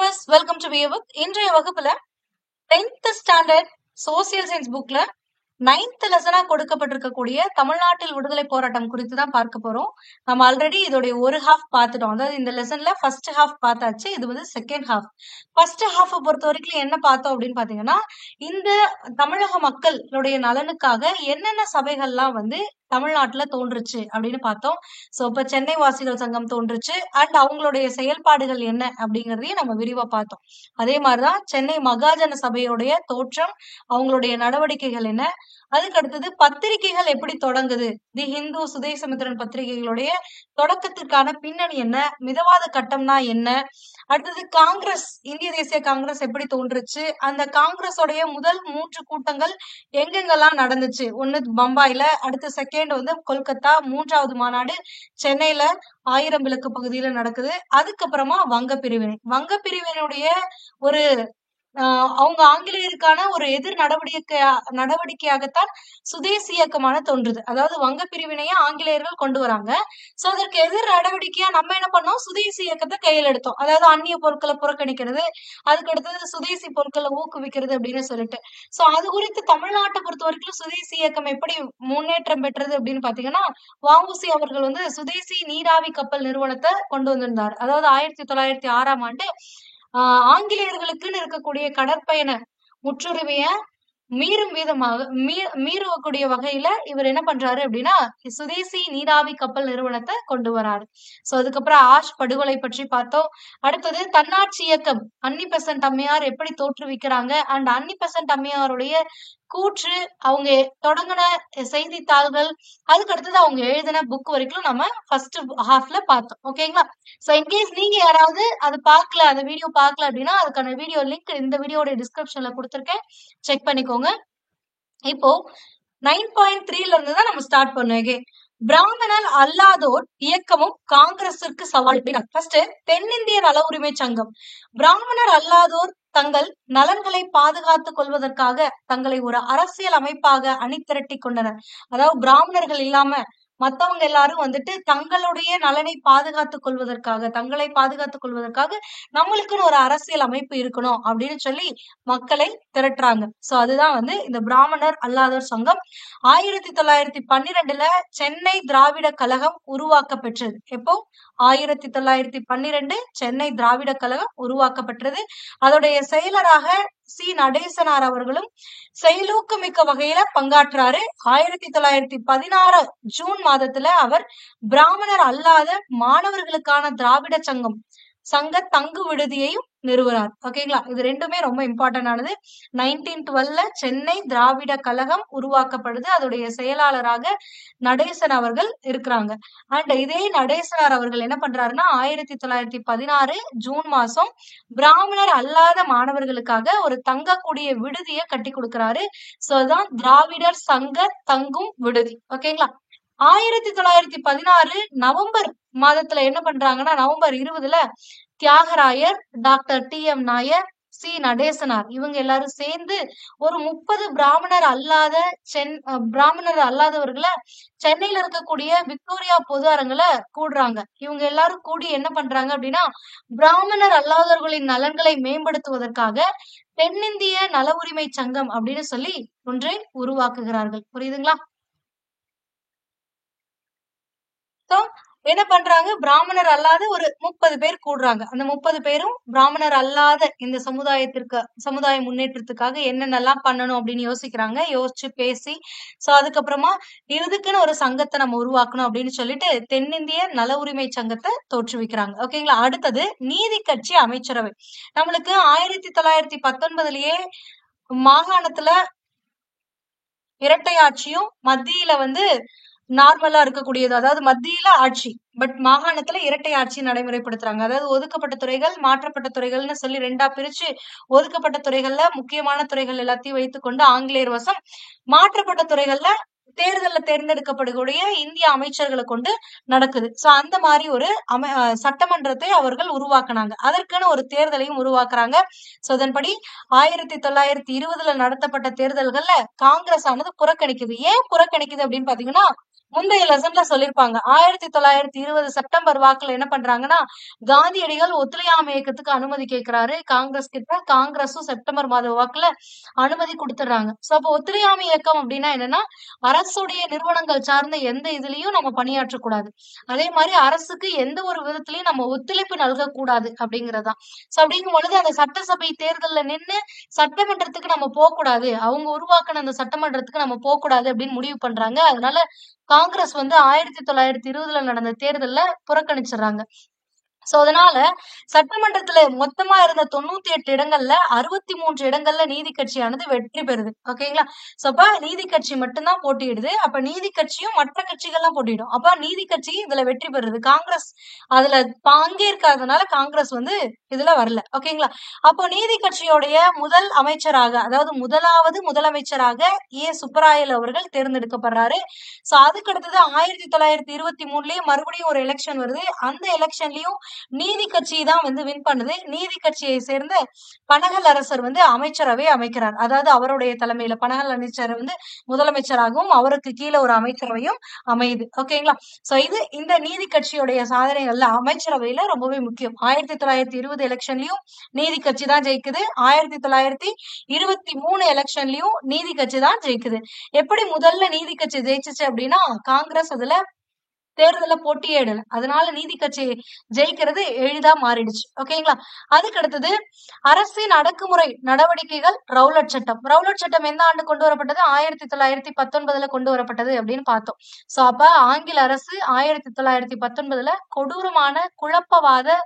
viewers, welcome to Viewbook. இன்றைய வகுப்புல 10th standard social science புக்ல 9th லெசனா கொடுக்கப்பட்டிருக்கக்கூடிய தமிழ்நாட்டில் விடுதலை போராட்டம் குறித்து தான் பார்க்க போறோம். நம்ம ஆல்ரெடி இதோடைய ஒரு ஹாஃப் பார்த்துட்டோம். அதாவது இந்த லெசன்ல ஃபர்ஸ்ட் ஹாஃப் பார்த்தாச்சு. இது வந்து செகண்ட் ஹாஃப். ஃபர்ஸ்ட் ஹாஃப் பொறுத்த வரைக்கும் என்ன பார்த்தோம் அப்படின்னு பாத்தீங்கன்னா, இந்த தமிழக மக்களுடைய நலனுக்காக என்னென்ன சபைகள்லாம் வந்து தமிழ்நாட்டுல தோன்றுச்சு அப்படின்னு பார்த்தோம். சோ இப்ப சென்னை வாசிகள் சங்கம் தோன்றுச்சு அண்ட் அவங்களுடைய செயல்பாடுகள் என்ன அப்படிங்கறதையும் நம்ம விரிவா பார்த்தோம். அதே மாதிரிதான் சென்னை மகாஜன சபையுடைய தோற்றம், அவங்களுடைய நடவடிக்கைகள் என்ன, அதுக்கு அடுத்தது பத்திரிகைகள் எப்படி தொடங்குது, தி ஹிந்து, சுதேசமித்திரன் பத்திரிகைகளுடைய தொடக்கத்திற்கான பின்னணி என்ன, மிதவாத கட்டம்னா என்ன, அடுத்தது காங்கிரஸ், இந்திய தேசிய காங்கிரஸ் எப்படி தோன்றுச்சு, அந்த காங்கிரஸோடைய முதல் 3 கூட்டங்கள் எங்கெங்கெல்லாம் நடந்துச்சு, ஒண்ணு பம்பாயில, அடுத்து செகண்ட் வந்து கொல்கத்தா, 3வது மாநாடு சென்னையில 1000 விளக்கு பகுதியில நடக்குது. அதுக்கப்புறமா வங்க பிரிவினை, வங்க பிரிவினுடைய ஒரு அவங்க ஆங்கிலேயருக்கான ஒரு எதிர் நடவடிக்கையாகத்தான் சுதேசி இயக்கமான தோன்றுது. அதாவது வங்க பிரிவினையை ஆங்கிலேயர்கள் கொண்டு வராங்க. சோ அதற்கு எதிர் நடவடிக்கையா நம்ம என்ன பண்ணோம், சுதேசி இயக்கத்தை கையில் எடுத்தோம். அதாவது அந்நிய பொருட்களை புறக்கணிக்கிறது, அதுக்கு அடுத்தது சுதேசி பொருட்களை ஊக்குவிக்கிறது அப்படின்னு சொல்லிட்டு. சோ அது குறித்து தமிழ்நாட்டை பொறுத்த வரைக்கும் சுதேசி இயக்கம் எப்படி முன்னேற்றம் பெற்றது அப்படின்னு பாத்தீங்கன்னா, வ.உ.சி அவர்கள் வந்து சுதேசி நீராவி கப்பல் நிறுவனத்தை கொண்டு வந்திருந்தார். அதாவது 1906ஆம் ஆண்டு ஆங்கிலேயர்களுக்குன்னு இருக்கக்கூடிய கடற்பயண முற்றுரிமைய மீறக்கூடிய வகையில இவர் என்ன பண்றாரு அப்படின்னா, சுதேசி நீராவி கப்பல் நிறுவனத்தை கொண்டு வராரு. சோ அதுக்கப்புறம் ஆஷ் படுகொலை பற்றி பார்த்தோம். அடுத்தது தன்னாட்சி இயக்கம், அன்னி பெசன்ட் அம்மையார் எப்படி தோற்றுவிக்கிறாங்க அண்ட் அன்னி பெசன்ட் அம்மையாருடைய கூற்று, அவங்க தொடங்கின செய்தித்தாள்கள், அதுக்கு அடுத்தது அவங்க எழுதின புக் வரைக்கும் நம்ம ஃபர்ஸ்ட் ஹாஃப்ல பார்த்தோம். ஓகேங்களா? சோ இன்கேஸ் நீங்க யாராவது அது பார்க்கல, அந்த வீடியோ பார்க்கல அப்படின்னா அதுக்கான வீடியோ லிங்க் இந்த வீடியோட டிஸ்கிரிப்ஷன்ல கொடுத்திருக்கேன், செக் பண்ணிக்கோங்க. இப்போ 9.3ல இருந்து தான் நம்ம ஸ்டார்ட் பண்ணுவோம். பிராமணர் அல்லாதோர் இயக்கமும் காங்கிரசிற்கு சவால். ஃபர்ஸ்ட் தென்னிந்திய நல உரிமை சங்கம். பிராமணர் அல்லாதோர் தங்கள் நலன்களை பாதுகாத்துக் கொள்வதற்காக தங்களை ஒரு அரசியல் அமைப்பாக அணிதிரட்டி கொண்டனர். அதாவது பிராமணர்கள் இல்லாம மத்தவங்க எல்லாரும் வந்துட்டு தங்களுடைய நலனை பாதுகாத்துக் கொள்வதற்காக, தங்களை பாதுகாத்துக் கொள்வதற்காக நம்மளுக்குன்னு ஒரு அரசியல் அமைப்பு இருக்கணும் அப்படின்னு சொல்லி மக்களை திரட்டுறாங்க. சோ அதுதான் வந்து இந்த பிராமணர் அல்லாதோர் சங்கம். 1912ல சென்னை திராவிட கழகம் உருவாக்க பெற்றது. எப்போ? 1912 சென்னை திராவிட கழகம் உருவாக்கப்பட்டது. அதோடைய செயலராக சி நடேசனார் அவர்களும் செயலூக்கமிக்க வகையில பங்காற்றாரு. 1916 ஜூன் மாதத்துல அவர் பிராமணர் அல்லாத மாணவர்களுக்கான திராவிட சங்க தங்கு விடுதியையும் நிறுவனார். ஓகேங்களா? இது ரெண்டுமே ரொம்ப இம்பார்ட்டன்ட் ஆனது. 1912ல சென்னை திராவிட கழகம் உருவாக்கப்படுது. அதோடைய செயலாளராக நடேசன் அவர்கள் இருக்கிறாங்க. அண்ட் இதே நடேசனார் அவர்கள் என்ன பண்றாருன்னா, 1916 ஜூன் மாசம் பிராமணர் அல்லாத மாணவர்களுக்காக ஒரு தங்கக்கூடிய விடுதியை கட்டி கொடுக்கிறாரு. சோ அதுதான் திராவிடர் சங்க தங்கும் விடுதி. ஓகேங்களா? 1916 நவம்பர் மாதத்துல என்ன பண்றாங்கன்னா, நவம்பர் 20ல Thyagarayar, doctor T M. Nair, C Natesanar இவங்க எல்லாரும் சேர்ந்து ஒரு 30 பிராமணர் அல்லாதவர்களை சென்னையில இருக்கக்கூடிய விக்டோரியா பொது அரங்குல கூடுறாங்க. இவங்க எல்லாரும் கூடி என்ன பண்றாங்க அப்படின்னா, பிராமணர் அல்லாதவர்களின் நலன்களை மேம்படுத்துவதற்காக தென்னிந்திய நல உரிமை சங்கம் அப்படின்னு சொல்லி ஒன்றை உருவாக்குகிறார்கள். புரியுதுங்களா? என்ன பண்றாங்க, பிராமணர் அல்லாத ஒரு 30 பேர் கூடுறாங்க. அந்த 30 பேரும் பிராமணர் அல்லாத இந்த சமுதாய முன்னேற்றத்துக்காக என்னென்னலாம் பண்ணணும் அப்படின்னு யோசிக்கிறாங்க. யோசிச்சு பேசி சோ அதுக்கப்புறமா இதுக்குன்னு ஒரு சங்கத்தை நம்ம உருவாக்கணும் அப்படின்னு சொல்லிட்டு தென்னிந்திய நல உரிமை சங்கத்தை தோற்றுவிக்கிறாங்க. ஓகேங்களா? அடுத்தது நீதி கட்சி அமைச்சரவை. நம்மளுக்கு 1919லயே மாகாணத்துல இரட்டை ஆட்சியும் மத்தியில வந்து நார்மலா இருக்கக்கூடியது, அதாவது மத்தியில ஆட்சி, பட் மாகாணத்துல இரட்டை ஆட்சி நடைமுறைப்படுத்துறாங்க. அதாவது ஒதுக்கப்பட்ட துறைகள், மாற்றப்பட்ட துறைகள்னு சொல்லி 2ஆ பிரிச்சு, ஒதுக்கப்பட்ட துறைகள்ல முக்கியமான துறைகள் எல்லாத்தையும் வைத்துக்கொண்டு ஆங்கிலேயர் வசம், மாற்றப்பட்ட துறைகள்ல தேர்தல்ல தேர்ந்தெடுக்கக்கூடிய இந்திய அமைச்சர்களை கொண்டு நடக்குது. சோ அந்த மாதிரி ஒரு சட்டமன்றத்தை அவர்கள் உருவாக்குனாங்க. அதற்கான ஒரு தேர்தலையும் உருவாக்குறாங்க. சோ அதன்படி 1920ல நடத்தப்பட்ட தேர்தல்கள்ல காங்கிரஸ் ஆனது புறக்கணிக்குது. ஏன் புறக்கணிக்குது அப்படின்னு பாத்தீங்கன்னா, முந்தைய லெசன்ல சொல்லியிருப்பாங்க. 1920 செப்டம்பர் வாக்குல என்ன பண்றாங்கன்னா, காந்தியடிகள் ஒத்துழையாமை இயக்கத்துக்கு அனுமதி கேட்கிறாரு காங்கிரஸ் கிட்ட. காங்கிரஸும் செப்டம்பர் மாத வாக்குல அனுமதி குடுத்துடுறாங்க. சோ அப்போ ஒத்துழையாமை இயக்கம் அப்படின்னா என்னன்னா, அரசுடைய நிறுவனங்கள் சார்ந்த எந்த இதுலயும் நம்ம பணியாற்றக்கூடாது. அதே மாதிரி அரசுக்கு எந்த ஒரு விதத்திலயும் நம்ம ஒத்துழைப்பு நல்கக்கூடாது அப்படிங்கிறதுதான். சோ அப்படிங்கும் பொழுது அந்த சட்டசபை தேர்தல்ல நின்னு சட்டமன்றத்துக்கு நம்ம போகக்கூடாது. அவங்க உருவாக்குன அந்த சட்டமன்றத்துக்கு நம்ம போகக்கூடாது அப்படின்னு முடிவு பண்றாங்க. அதனால காங்கிரஸ் வந்து 1920ல நடந்த தேர்தல்ல புறக்கணிச்சிடுறாங்க. சோ அதனால சட்டமன்றத்துல மொத்தமா இருந்த 98 இடங்கள்ல 63 இடங்கள்ல நீதி கட்சியானது வெற்றி பெறுது. ஓகேங்களா? சோ அப்ப நீதி கட்சி மட்டும்தான் போட்டியிடுது. அப்ப நீதி கட்சியும் மற்ற கட்சிகள்லாம் போட்டியிடும். அப்ப நீதி கட்சி இதுல வெற்றி பெறுது. காங்கிரஸ் அதுல பங்கேற்காதனால காங்கிரஸ் வந்து இதுல வரல. ஓகேங்களா? அப்போ நீதி கட்சியோடைய முதல் அமைச்சராக, அதாவது முதலாவது முதலமைச்சராக சுப்பராயல் அவர்கள் தேர்ந்தெடுக்கப்படுறாரு. சோ அதுக்கு அடுத்தது 1923லயும் மறுபடியும் ஒரு எலெக்ஷன் வருது. அந்த எலெக்ஷன்லயும் நீதி கட்சி தான் வந்து வின் பண்ணுது. நீதி கட்சியை சேர்ந்த பனகல் அரசர் வந்து அமைச்சரவை அமைக்கிறார். அதாவது அவருடைய தலைமையில பனகல் அமைச்சர் வந்து முதலமைச்சராகவும் அவருக்கு கீழே ஒரு அமைச்சரவையும் அமையுது. ஓகேங்களா? சோ இது இந்த நீதி கட்சியுடைய சாதனைகள்ல அமைச்சரவையில ரொம்பவே முக்கியம். 1920 எலெக்ஷன்லயும் நீதி கட்சி தான் ஜெயிக்குது. 1923 எலெக்ஷன்லயும் நீதி கட்சி தான் ஜெயிக்குது. எப்படி முதல்ல நீதி கட்சி ஜெயிச்சுச்சு அப்படின்னா, காங்கிரஸ் அதுல தேர்தல போட்டியே இடல. அதனால நீதி கட்சி ஜெயிக்கிறது எளிதா மாறிடுச்சு. ஓகேங்களா? அதுக்கு அடுத்தது அரசின் அடக்குமுறை நடவடிக்கைகள் ரவுலட் சட்டம். ரவுலட் சட்டம் எந்த ஆண்டு கொண்டு வரப்பட்டது? 1919ல கொண்டு வரப்பட்டது அப்படின்னு பார்த்தோம். சோ அப்ப ஆங்கில அரசு 1919ல கொடூரமான குழப்பவாத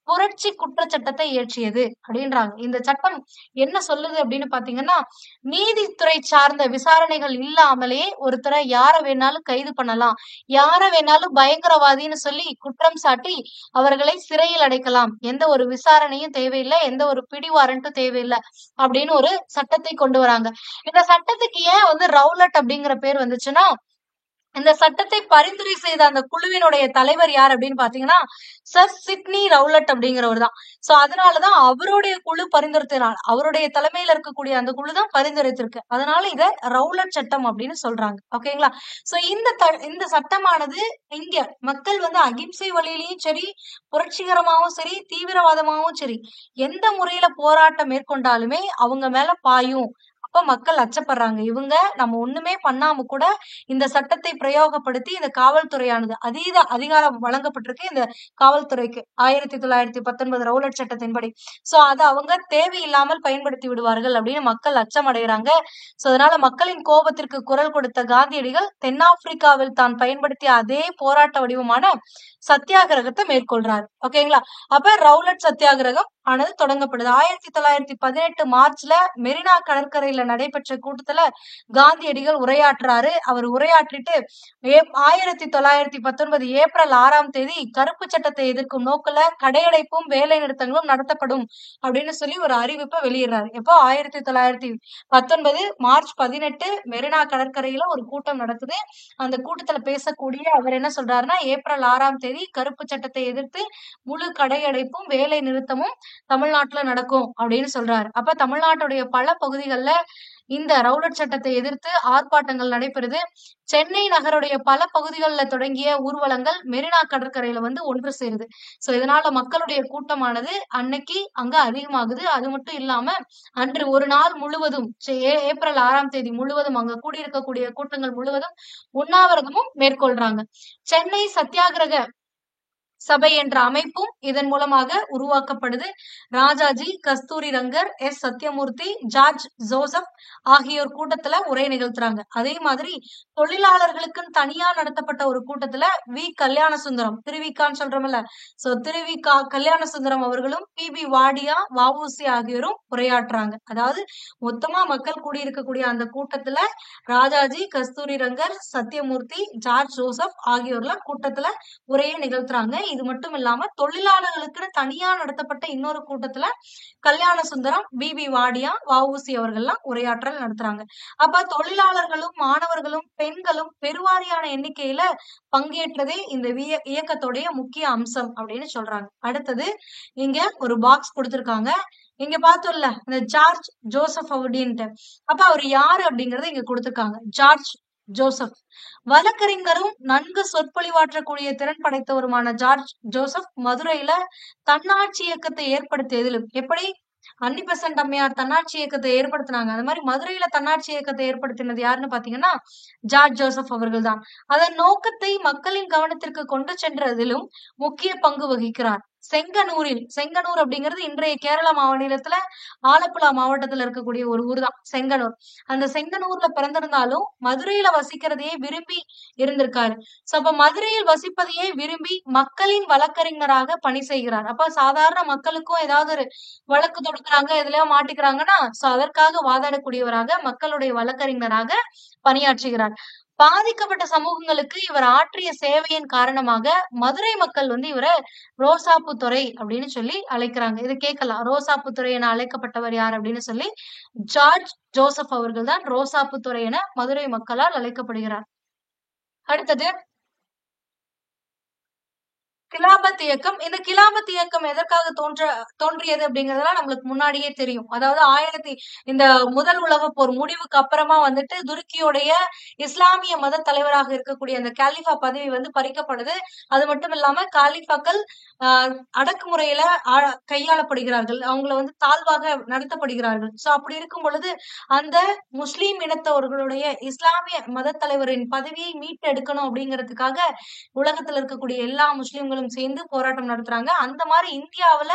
புரட்சி குற்றச்சட்டத்தை இயற்றியது அப்படின்றாங்க. இந்த சட்டம் என்ன சொல்லுது அப்படின்னு பாத்தீங்கன்னா, நீதித்துறை சார்ந்த விசாரணைகள் இல்லாமலே ஒருத்தரை யார வேணாலும் கைது பண்ணலாம், யார வேணாலும் பயங்கரவாதின்னு சொல்லி குற்றம் சாட்டி அவர்களை சிறையில் அடைக்கலாம், எந்த ஒரு விசாரணையும் தேவையில்லை, எந்த ஒரு பிடி வாரண்ட்டும் தேவையில்லை அப்படின்னு ஒரு சட்டத்தை கொண்டு வராங்க. இந்த சட்டத்துக்கு ஏன் வந்து ரவுலட் அப்படிங்கிற பேர் வந்துச்சுன்னா, இந்த சட்டத்தை பரிந்துரை செய்த அந்த குழுவினுடைய தலைவர் யார் அப்படின்னு பாத்தீங்கன்னா, சர் சிட்னி ரவுலட் அப்படிங்கிறவர் தான். சோ அதனாலதான் அவருடைய குழு பரிந்துரைத்தனால, அவருடைய தலைமையில இருக்கக்கூடிய அந்த குழு தான் பரிந்துரைத்திருக்கு. அதனால இத ரவுலட் சட்டம் அப்படின்னு சொல்றாங்க. ஓகேங்களா? சோ இந்த சட்டமானது இங்க மக்கள் வந்து அகிம்சை வழியிலயும் சரி, புரட்சிகரமாவும் சரி, தீவிரவாதமாவும் சரி, எந்த முறையில போராட்டம் மேற்கொண்டாலுமே அவங்க மேல பாயும். அப்ப மக்கள் அச்சப்படுறாங்க. இவங்க நம்ம ஒண்ணுமே பண்ணாம கூட இந்த சட்டத்தை பிரயோகப்படுத்தி இந்த காவல்துறையானது அதீத அதிகாரம் வழங்கப்பட்டிருக்கு இந்த காவல்துறைக்கு 1919 ரவுலட் சட்டத்தின்படி. சோ அதை அவங்க தேவையில்லாமல் பயன்படுத்தி விடுவார்கள் அப்படின்னு மக்கள் அச்சம் அடைகிறாங்க. சோ அதனால மக்களின் கோபத்திற்கு குரல் கொடுத்த காந்தியடிகள் தென்னாப்பிரிக்காவில் தான் பயன்படுத்திய அதே போராட்ட வடிவமான சத்தியாகிரகத்தை மேற்கொள்றாரு. ஓகேங்களா? அப்ப ரவுலட் சத்தியாகிரகம் ஆனது தொடங்கப்படுது. 1918 மார்ச்ல மெரினா கடற்கரையில நடைபெற்ற கூட்டத்துல காந்தியடிகள் உரையாற்றுறாரு. அவர் உரையாற்றிட்டு 1919 ஏப்ரல் 6ஆம் தேதி கருப்பு சட்டத்தை எதிர்க்கும் நோக்குல கடையடைப்பும் வேலை நிறுத்தங்களும் நடத்தப்படும் அப்படின்னு சொல்லி ஒரு அறிவிப்பை வெளியிடுறாரு. எப்போ 1919 மார்ச் 18 மெரினா கடற்கரையில ஒரு கூட்டம் நடக்குது. அந்த கூட்டத்துல பேசக்கூடிய அவர் என்ன சொல்றாருன்னா, ஏப்ரல் 6ஆம் தேதி கருப்பு சட்டத்தை எதிர்த்து முழு கடையடைப்பும் வேலை நிறுத்தமும் தமிழ்நாட்டுல நடக்கும் அப்படின்னு சொல்றாரு. அப்ப தமிழ்நாட்டுடைய பல பகுதிகள்ல இந்த ரவுலட் சட்டத்தை எதிர்த்து ஆர்ப்பாட்டங்கள் நடைபெறுது. சென்னை நகருடைய பல பகுதிகளில் தொடங்கிய ஊர்வலங்கள் மெரினா கடற்கரையில வந்து ஒன்று சேருது. சோ இதனால மக்களுடைய கூட்டமானது அன்னைக்கு அங்க அதிகமாகுது. அது மட்டும் இல்லாம அன்று ஒரு நாள் முழுவதும் ஏப்ரல் 6ஆம் தேதி முழுவதும் அங்க கூடியிருக்கக்கூடிய கூட்டங்கள் முழுவதும் உண்ணாவிரதமும் மேற்கொள்றாங்க. சென்னை சத்தியாகிரக சபை என்ற அமைப்பும் இதன் மூலமாக உருவாக்கப்படுது. ராஜாஜி, கஸ்தூரி ரங்கர், சத்யமூர்த்தி, ஜார்ஜ் ஜோசப் ஆகியோர் கூட்டத்துல உரை நிகழ்த்துறாங்க. அதே மாதிரி தொழிலாளர்களுக்கு தனியா நடத்தப்பட்ட ஒரு கூட்டத்துல கல்யாண சுந்தரம், திருவிக்கான்னு சொல்றோம்ல, சோ திருவிக்கா கல்யாண சுந்தரம் அவர்களும் பி வாடியா, வஉசி ஆகியோரும் உரையாற்றுறாங்க. அதாவது மொத்தமா மக்கள் கூடியிருக்கக்கூடிய அந்த கூட்டத்துல ராஜாஜி, கஸ்தூரி ரங்கர், சத்யமூர்த்தி, ஜார்ஜ் ஜோசப் ஆகியோர்லாம் கூட்டத்துல உரையை நிகழ்த்துறாங்க. இது மட்டும் இல்லாம தொழிலாளர்களுக்கு தனியா நடத்தப்பட்ட இன்னொரு கூட்டத்துல கல்யாண சுந்தரம், பி வாடியா, வஉசி அவர்கள்லாம் உரையாற்றல் நடத்துறாங்க. அப்ப தொழிலாளர்களும் மாணவர்களும் பெண்களும் பெருவாரியான எண்ணிக்கையில பங்கேற்றதே இந்த இயக்கத்துடைய முக்கிய அம்சம் அப்படின்னு சொல்றாங்க. அடுத்தது இங்க ஒரு பாக்ஸ் கொடுத்திருக்காங்க. இங்க பார்த்தோம்ல இந்த ஜார்ஜ் ஜோசப் அப்படின்ட்டு, அப்ப அவர் யாரு அப்படிங்கறத இங்க கொடுத்திருக்காங்க. George Joseph. வழக்கறிஞரும் நன்கு சொற்பொழிவாற்றக்கூடிய திறன் படைத்தவருமான ஜார்ஜ் ஜோசப் மதுரையில தன்னாட்சி இயக்கத்தை ஏற்படுத்தியதிலும் எப்படி அன்னி பெசன்ட் அம்மையார் தன்னாட்சி இயக்கத்தை ஏற்படுத்தினாங்க, அந்த மாதிரி மதுரையில தன்னாட்சி இயக்கத்தை ஏற்படுத்தினது யாருன்னு பாத்தீங்கன்னா ஜார்ஜ் ஜோசப் அவர்கள் தான். அதன் நோக்கத்தை மக்களின் கவனத்திற்கு கொண்டு சென்றதிலும் முக்கிய பங்கு வகிக்கிறார். செங்கனூர் அப்படிங்கிறது இன்றைய கேரளா மாநிலத்துல ஆலப்புழா மாவட்டத்துல இருக்கக்கூடிய ஒரு ஊர் தான் செங்கனூர். அந்த செங்கனூர்ல பிறந்திருந்தாலும் மதுரையில வசிக்கிறதையே விரும்பி இருந்திருக்காரு. சோ அப்ப மதுரையில் வசிப்பதையே விரும்பி மக்களின் வழக்கறிஞராக பணி செய்கிறார். அப்ப சாதாரண மக்களுக்கும் ஏதாவது ஒரு வழக்கு தொடுக்கிறாங்க, எதுலயோ மாட்டிக்கிறாங்கன்னா சோ அதற்காக வாதாடக்கூடியவராக மக்களுடைய வழக்கறிஞராக பணியாற்றுகிறார். பாதிக்கப்பட்ட சமூகங்களுக்கு இவர் ஆற்றிய சேவையின் காரணமாக மதுரை மக்கள் இவரை ரோசாப்பு துறை அப்படின்னு சொல்லி அழைக்கிறாங்க. இது கேட்கலாம், ரோசாப்பு துறை என அழைக்கப்பட்டவர் யார் அப்படின்னு சொல்லி ஜார்ஜ் ஜோசப் அவர்கள் தான் ரோசாப்பு துறை என மதுரை மக்களால் அழைக்கப்படுகிறார். அடுத்தது கிலாபத் இயக்கம். இந்த கிலாபத் இயக்கம் எதற்காக தோன்றியது அப்படிங்கறதெல்லாம் நம்மளுக்கு முன்னாடியே தெரியும். அதாவது இந்த முதல் உலக போர் முடிவுக்கு அப்புறமா துருக்கியோடைய இஸ்லாமிய மத தலைவராக இருக்கக்கூடிய அந்த காலிஃபா பதவி பறிக்கப்படுது. அது மட்டும் இல்லாம காலிஃபாக்கள் அடக்குமுறையில கையாளப்படுகிறார்கள், அவங்கள தாழ்வாக நடத்தப்படுகிறார்கள். சோ அப்படி இருக்கும் பொழுது அந்த முஸ்லீம் இனத்தவர்களுடைய இஸ்லாமிய மத தலைவரின் பதவியை மீட்டெடுக்கணும் அப்படிங்கிறதுக்காக உலகத்துல இருக்கக்கூடிய எல்லா முஸ்லிம்களும் சேர்ந்து போராட்டம் நடத்துறாங்க. அந்த மாதிரி இந்தியாவுல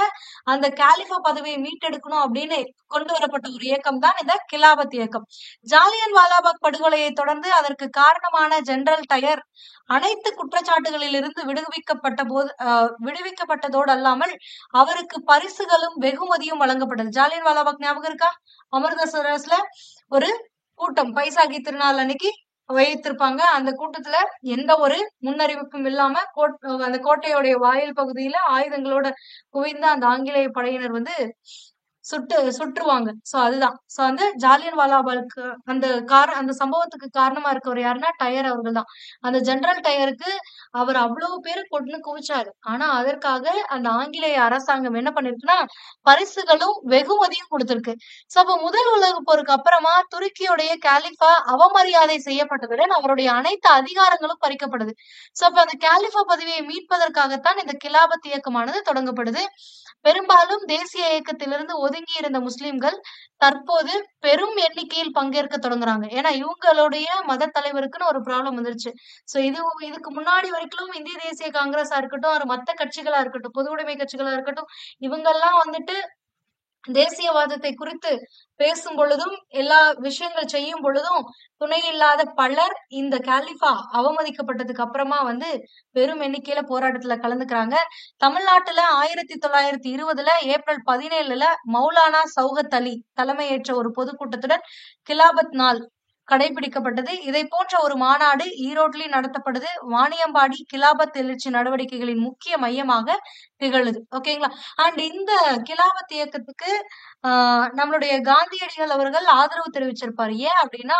அந்த காலிஃபா பதவியை மீட்டெடுக்கணும் அப்படின்னு கொண்டு வரப்பட்ட ஒரு இயக்கம் தான் இந்த கிலாபத் இயக்கம். ஜாலியன் வாலாபாக் படுகொலையை தொடர்ந்து அதற்கு காரணமான ஜெனரல் டயர் அனைத்து குற்றச்சாட்டுகளில் இருந்து விடுவிக்கப்பட்டதோடு அல்லாமல் அவருக்கு பரிசுகளும் வெகுமதியும் வழங்கப்பட்டது. ஜாலியன் வாலாபாக் ஞாபகம் இருக்கா? அமிர்தசரஸ்ல ஒரு கூட்டம் பைசாகி திருநாள் அன்னைக்கு வைத்திருப்பாங்க. அந்த கூட்டத்துல எந்த ஒரு முன்னறிவிப்பும் இல்லாம அந்த கோட்டையோடைய வாயில் பகுதியில ஆயுதங்களோட குவிந்த அந்த ஆங்கிலேய படையினர் சுற்றுவாங்க. சோ அதுதான். சோ ஜாலியன் வாலாபாக்கு அந்த சம்பவத்துக்கு காரணமா இருக்கவர் யாருன்னா டயர் அவர்கள் தான். அந்த ஜெனரல் டயருக்கு அவர் அவ்வளவு பேரு கொண்டு குவிச்சாரு. ஆனா அதற்காக அந்த ஆங்கிலேய அரசாங்கம் என்ன பண்ணிருக்குன்னா பரிசுகளும் வெகுமதியும் கொடுத்திருக்கு. சோ அப்ப முதல் உலக போருக்கு அப்புறமா துருக்கியுடைய காலிஃபா அவமரியாதை செய்யப்பட்டதுடன் அவருடைய அனைத்து அதிகாரங்களும் பறிக்கப்படுது. சோ அப்ப அந்த காலிஃபா பதவியை மீட்பதற்காகத்தான் இந்த கிலாபத் இயக்கமானது தொடங்கப்படுது. பெரும்பாலும் தேசிய இயக்கத்திலிருந்து ஒதுங்கி இருந்த முஸ்லிம்கள் தற்போது பெரும் எண்ணிக்கையில் பங்கேற்க தொடங்குறாங்க. ஏன்னா இவங்களுடைய மத தலைவருக்குன்னு ஒரு ப்ராப்ளம் வந்துருச்சு. சோ இதுக்கு முன்னாடி வரைக்கும் இந்திய தேசிய காங்கிரஸா இருக்கட்டும், மத்த கட்சிகளா இருக்கட்டும், பொது உடைமை கட்சிகளா இருக்கட்டும், இவங்கெல்லாம் தேசியவாதத்தை குறித்து பேசும் பொழுதும் எல்லா விஷயங்கள் செய்யும் பொழுதும் துணை இல்லாத பலர் இந்த காலிஃபா அவமதிக்கப்பட்டதுக்கு அப்புறமா பெரும் எண்ணிக்கையில போராட்டத்துல கலந்துக்கிறாங்க. தமிழ்நாட்டுல 1920 ஏப்ரல் 17 மௌலானா சௌகத் அலி தலைமையேற்ற ஒரு பொதுக்கூட்டத்துடன் கிலாபத் நாள் கடைபிடிக்கப்பட்டது. இதை போன்ற ஒரு மாநாடு ஈரோட்டில் நடத்தப்படுது. வாணியம்பாடி கிலாபத் எழுச்சி நடவடிக்கைகளின் முக்கிய மையமாக திகழுது. ஓகேங்களா? அண்ட் இந்த கிலாபத் இயக்கத்துக்கு நம்மளுடைய காந்தியடிகள் அவர்கள் ஆதரவு தெரிவிச்சிருப்பாரு. ஏன் அப்படின்னா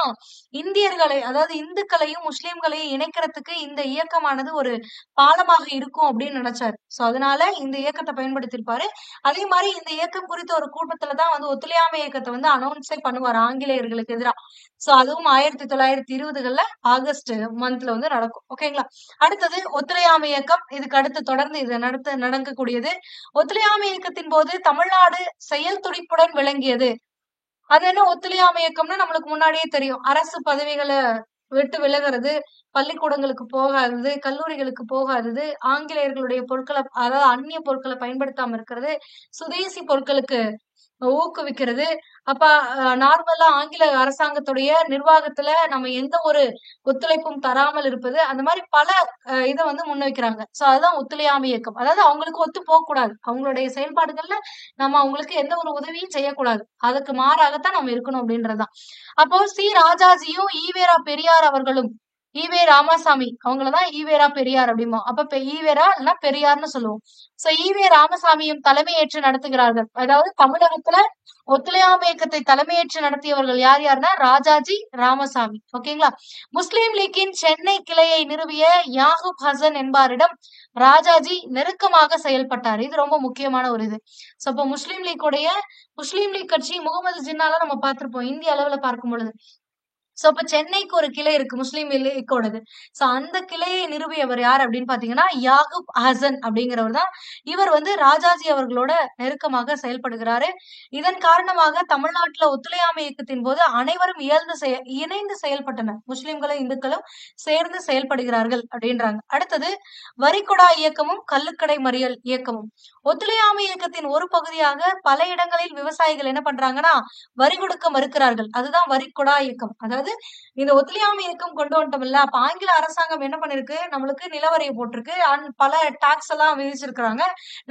இந்தியர்களை, அதாவது இந்துக்களையும் முஸ்லிம்களையும் இணைக்கிறதுக்கு இந்த இயக்கமானது ஒரு பாலமாக இருக்கும் அப்படின்னு நினைச்சாரு. சோ அதனால இந்த இயக்கத்தை பயன்படுத்திருப்பாரு. அதே மாதிரி இந்த இயக்கம் குறித்த ஒரு கூட்டத்துலதான் ஒத்துழையாமை இயக்கத்தை அனௌன்ஸே பண்ணுவார் ஆங்கிலேயர்களுக்கு எதிராக. சோ அதுவும் 1920 ஆகஸ்ட் மந்த்ல நடக்கும். ஓகேங்களா? அடுத்தது ஒத்துழையாமை இயக்கம். இதுக்கு அடுத்து தொடர்ந்து இது நடக்கக்கூடியது. ஒத்துழையாமை இயக்கத்தின் போது தமிழ்நாடு செயல் துடிப்புடன் விளங்கியது. அது என்ன ஒத்துழையாமை இயக்கம்னு நம்மளுக்கு முன்னாடியே தெரியும். அரசு பதவிகளை விட்டு விலகிறது, பள்ளிக்கூடங்களுக்கு போகாதது, கல்லூரிகளுக்கு போகாதது, ஆங்கிலேயர்களுடைய பொருட்களை, அதாவது அந்நிய பொருட்களை பயன்படுத்தாம இருக்கிறது, சுதேசி பொருட்களுக்கு ஊக்குவிக்கிறது. அப்ப நார்மலா ஆங்கில அரசாங்கத்துடைய நிர்வாகத்துல நம்ம எந்த ஒரு ஒத்துழைப்பும் தராமல் இருப்பது, அந்த மாதிரி பல இதை முன்வைக்கிறாங்க. சோ அதுதான் ஒத்துழையாமை இயக்கம். அதாவது அவங்களுக்கு ஒத்து போக கூடாது, அவங்களுடைய செயல்பாடுகள்ல நம்ம அவங்களுக்கு எந்த ஒரு உதவியும் செய்யக்கூடாது, அதுக்கு மாறாகத்தான் நம்ம இருக்கணும் அப்படின்றதுதான். அப்போ ராஜாஜியும் ஈவேரா பெரியார் அவர்களும், ஈவே ராமசாமி அவங்களதான் ஈவேரா பெரியார் அப்படிமோ. அப்ப ஈவேரா இல்லைன்னா பெரியார்னு சொல்லுவோம். சோ ஈவே ராமசாமியும் தலைமையேற்று நடத்துகிறார்கள். அதாவது தமிழகத்துல ஒத்துழையாமை இயக்கத்தை தலைமையேற்று நடத்தியவர்கள் யாருன்னா ராஜாஜி, ராமசாமி. ஓகேங்களா? முஸ்லீம் லீக்கின் சென்னை கிளையை நிறுவிய யாகூப் ஹசன் என்பாரிடம் ராஜாஜி நெருக்கமாக செயல்பட்டார். இது ரொம்ப முக்கியமான ஒரு இது. சோ அப்ப முஸ்லீம் லீக் கட்சி முகமது ஜின்னால நம்ம பார்த்திருப்போம் இந்திய அளவுல பார்க்கும் பொழுது. சோ அப்ப சென்னைக்கு ஒரு கிளை இருக்கு முஸ்லீம் லீக்கோடது. சோ அந்த கிளையை நிறுவியவர் யார் அப்படின்னு பாத்தீங்கன்னா யாகூப் ஹசன் அப்படிங்கிறவர் தான். இவர் வந்து ராஜாஜி அவர்களோட நெருக்கமாக செயல்படுகிறாரு. இதன் காரணமாக தமிழ்நாட்டுல ஒத்துழையாமை இயக்கத்தின் போது அனைவரும் இணைந்து செயல்பட்டனர். முஸ்லிம்களும் இந்துக்களும் சேர்ந்து செயல்படுகிறார்கள் அப்படின்றாங்க. அடுத்தது வரிகொடா இயக்கமும் கள்ளுக்கடை மறியல் இயக்கமும். ஒத்துழையாமை இயக்கத்தின் ஒரு பகுதியாக பல இடங்களில் விவசாயிகள் என்ன பண்றாங்கன்னா வரி கொடுக்க மறுக்கிறார்கள். அதுதான் வரிகொடா இயக்கம். அதாவது இந்த ஒத்துழையாமை இயக்கம் கொண்டு வந்துட்டோம்ல, அப்ப ஆங்கில அரசாங்கம் என்ன பண்ணிருக்கு, நம்மளுக்கு நிலவரியை போட்டிருக்கு, பல டாக்ஸ் எல்லாம் விதிச்சிருக்கிறாங்க.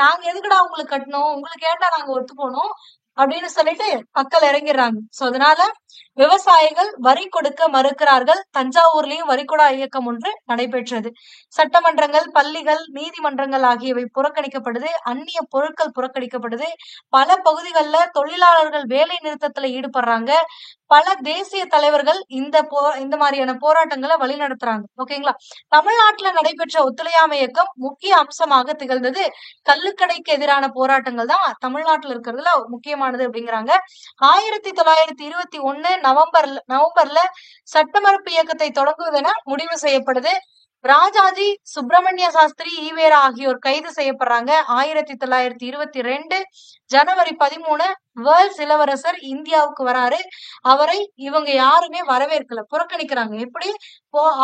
நாங்க எதுக்குடா உங்களுக்கு கட்டணும், உங்களுக்கு ஏன்டா நாங்க ஒத்து போனோம் அப்படின்னு சொல்லிட்டு மக்கள் இறங்கிடுறாங்க. சோ அதனால விவசாயிகள் வரி கொடுக்க மறுக்கிறார்கள். தஞ்சாவூர்லயும் வரிகொடா இயக்கம் ஒன்று நடைபெற்றது. சட்டமன்றங்கள், பள்ளிகள், நீதிமன்றங்கள் ஆகியவை புறக்கணிக்கப்படுது. அந்நிய பொருட்கள் புறக்கணிக்கப்படுது. பல பகுதிகளில் தொழிலாளர்கள் வேலை நிறுத்தத்துல ஈடுபடுறாங்க. பல தேசிய தலைவர்கள் இந்த மாதிரியான போராட்டங்களை வழிநடத்துறாங்க. ஓகேங்களா. தமிழ்நாட்டுல நடைபெற்ற ஒத்துழையாமை இயக்கம் முக்கிய அம்சமாக திகழ்ந்தது கள்ளுக்கடைக்கு எதிரான போராட்டங்கள் தான் தமிழ்நாட்டுல இருக்கிறதுல முக்கியமானது அப்படிங்கிறாங்க. 1921 நவம்பர்ல சட்ட மறுப்பு இயக்கத்தை தொடங்குவதென முடிவு செய்யப்படுது. ராஜாஜி, சுப்பிரமணிய சாஸ்திரி, ஈவேரா ஆகியோர் கைது செய்யப்படுறாங்க. 1922 ஜனவரி 13 வேர்ல்ட்ஸ் இளவரசர் இந்தியாவுக்கு வராரு. அவரை இவங்க யாருமே வரவேற்கல, புறக்கணிக்கிறாங்க. எப்படி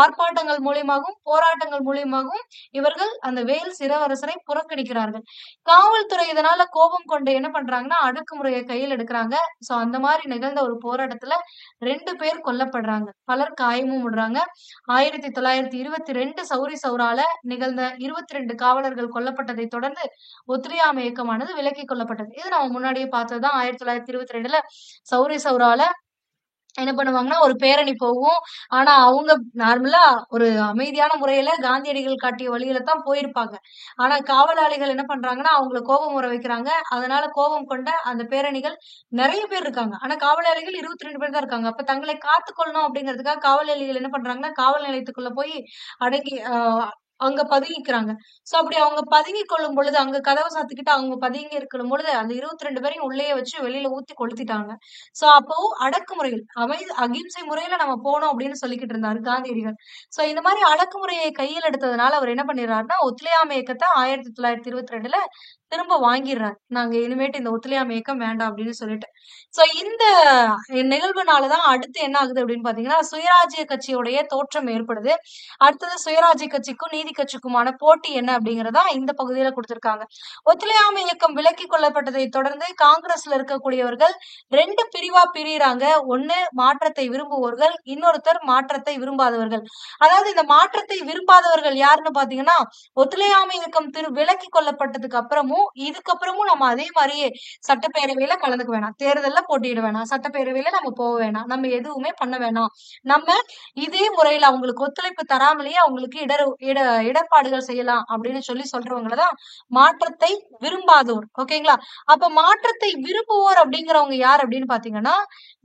ஆர்ப்பாட்டங்கள் மூலியமாகவும் போராட்டங்கள் மூலியமாகவும் இவர்கள் அந்த வேல்ஸ் இளவரசரை புறக்கணிக்கிறார்கள். காவல்துறை இதனால கோபம் கொண்டு என்ன பண்றாங்கன்னா அடக்குமுறையை கையில் எடுக்கிறாங்க. சோ அந்த மாதிரி நிகழ்ந்த ஒரு போராட்டத்துல 2 பேர் கொல்லப்படுறாங்க, பலர் காயமும் விடுறாங்க. 1922 சௌரி சௌரால நிகழ்ந்த 22 காவலர்கள் கொல்லப்பட்டதை தொடர்ந்து ஒத்துழையாமை இயக்கமானது விலக்கிக் கொள்ளப்பட்டது. இது நம்ம முன்னாடியே பார்த்ததுதான். 1922 சௌரி சௌரால என்ன பண்ணுவாங்கன்னா ஒரு பேரணி போகும். ஆனா அவங்க நார்மலா ஒரு அமைதியான முறையில காந்தியடிகள் காட்டிய வழியில தான் போயிருப்பாங்க. ஆனா காவலாளிகள் என்ன பண்றாங்கன்னா அவங்கள கோபம் வர வைக்கிறாங்க. அதனால கோபம் கொண்ட அந்த பேரணிகள் நிறைய பேர் இருக்காங்க. ஆனா காவலாளிகள் 22 பேர் தான் இருக்காங்க. அப்ப தங்களை காத்துக்கொள்ளணும் அப்படிங்கிறதுக்காக காவலாளிகள் என்ன பண்றாங்கன்னா காவல் நிலையத்துக்குள்ள போய் அடங்கி அங்க பதுங்கிக்கிறாங்க. சோ அப்படி அவங்க பதுங்கி கொள்ளும் பொழுது அங்க கதவை சாத்திக்கிட்டு அவங்க பதுங்கி இருக்கும் பொழுது அந்த 22 பேரையும் உள்ளேயே வச்சு வெளியில ஊத்தி கொளுத்திட்டாங்க. சோ அப்போ அடக்குமுறையில் அகிம்சை முறையில நம்ம போனோம் அப்படின்னு சொல்லிக்கிட்டு இருந்தாரு காந்தியடிகள். சோ இந்த மாதிரி அடக்குமுறையை கையில் எடுத்ததுனால அவர் என்ன பண்ணிடுறாருன்னா ஒத்துழையாமை இயக்கத்தை 1922 திரும்ப வாங்கிடுறாரு. நாங்க இனிமேட்டு இந்த ஒத்துழையாமை இயக்கம் வேண்டாம் அப்படின்னு சொல்லிட்டு. சோ இந்த நிகழ்வுனாலதான் அடுத்து என்ன ஆகுது அப்படின்னு பாத்தீங்கன்னா சுயராஜ்ய கட்சியுடைய தோற்றம் ஏற்படுது. அடுத்தது சுயராஜ்ய கட்சிக்கும் நீதி கட்சிக்குமான போட்டி என்ன அப்படிங்கறதா இந்த பகுதியில கொடுத்திருக்காங்க. ஒத்துழையாமை இயக்கம் விலக்கிக் கொள்ளப்பட்டதை தொடர்ந்து காங்கிரஸ்ல இருக்கக்கூடியவர்கள் 2 பிரிவா பிரிறாங்க. ஒண்ணு மாற்றத்தை விரும்புவோர்கள், இன்னொருத்தர் மாற்றத்தை விரும்பாதவர்கள். அதாவது இந்த மாற்றத்தை விரும்பாதவர்கள் யாருன்னு பாத்தீங்கன்னா ஒத்துழையாமை இயக்கம் விலக்கிக் கொள்ளப்பட்டதுக்கு அப்புறமும் இதுக்கப்புறமும் நம்ம அதே மாதிரியே சட்டப்பேரவையில கலந்துக்க வேணாம், தேர்தல்ல போட்டியிட வேணாம், சட்டப்பேரவையில நம்ம போக வேணாம், நம்ம எதுவுமே பண்ண வேணாம், நம்ம இதே முறையில அவங்களுக்கு ஒத்துழைப்பு தராமலேயே அவங்களுக்கு இடர்பாடுகள் செய்யலாம் அப்படின்னு சொல்றவங்கதான் மாற்றத்தை விரும்பாதோர். ஓகேங்களா. அப்ப மாற்றத்தை விரும்புவோர் அப்படிங்கிறவங்க யார் அப்படின்னு பாத்தீங்கன்னா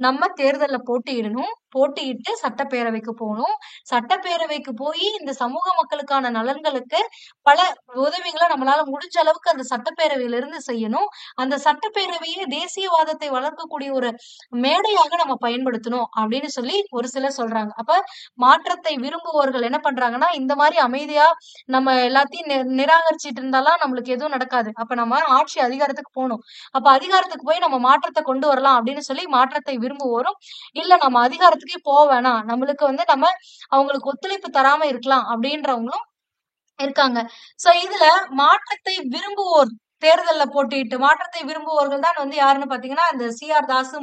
நம்ம தேர்தல்ல போட்டியிடணும், போட்டியிட்டு சட்டப்பேரவைக்கு போகணும், சட்டப்பேரவைக்கு போய் இந்த சமூக மக்களுக்கான நலன்களுக்கு பல உதவிகளை நம்மளால முடிஞ்ச அளவுக்கு அந்த சட்டப்பேரவையில இருந்து செய்யணும். அந்த சட்டப்பேரவையை தேசியவாதத்தை வளர்க்கக்கூடிய ஒரு மேடையாக நம்ம பயன்படுத்தணும் அப்படின்னு சொல்லி ஒரு சிலர் சொல்றாங்க. அப்ப மாற்றத்தை விரும்புவோர்கள் என்ன பண்றாங்கன்னா இந்த மாதிரி அமைதியா நம்ம எல்லாத்தையும் நிராகரிச்சிட்டு இருந்தாலாம் நம்மளுக்கு எதுவும் நடக்காது. அப்ப நம்ம ஆட்சி அதிகாரத்துக்கு போகணும், அப்ப அதிகாரத்துக்கு போய் நம்ம மாற்றத்தை கொண்டு வரலாம் அப்படின்னு சொல்லி மாற்றத்தை விரும்புவோரும், இல்ல நம்ம அதிகாரத்துக்கே போக வேணாம், நம்மளுக்கு நம்ம அவங்களுக்கு ஒத்துழைப்பு தராம இருக்கலாம் அப்படின்றவங்களும் இருக்காங்க. சோ இதுல மாற்றத்தை விரும்புவோர் தேர்தல்ல போட்டியிட்டு மாற்றத்தை விரும்புவோர்கள் தான் யாருன்னு பாத்தீங்கன்னா இந்த CR தாஸ்,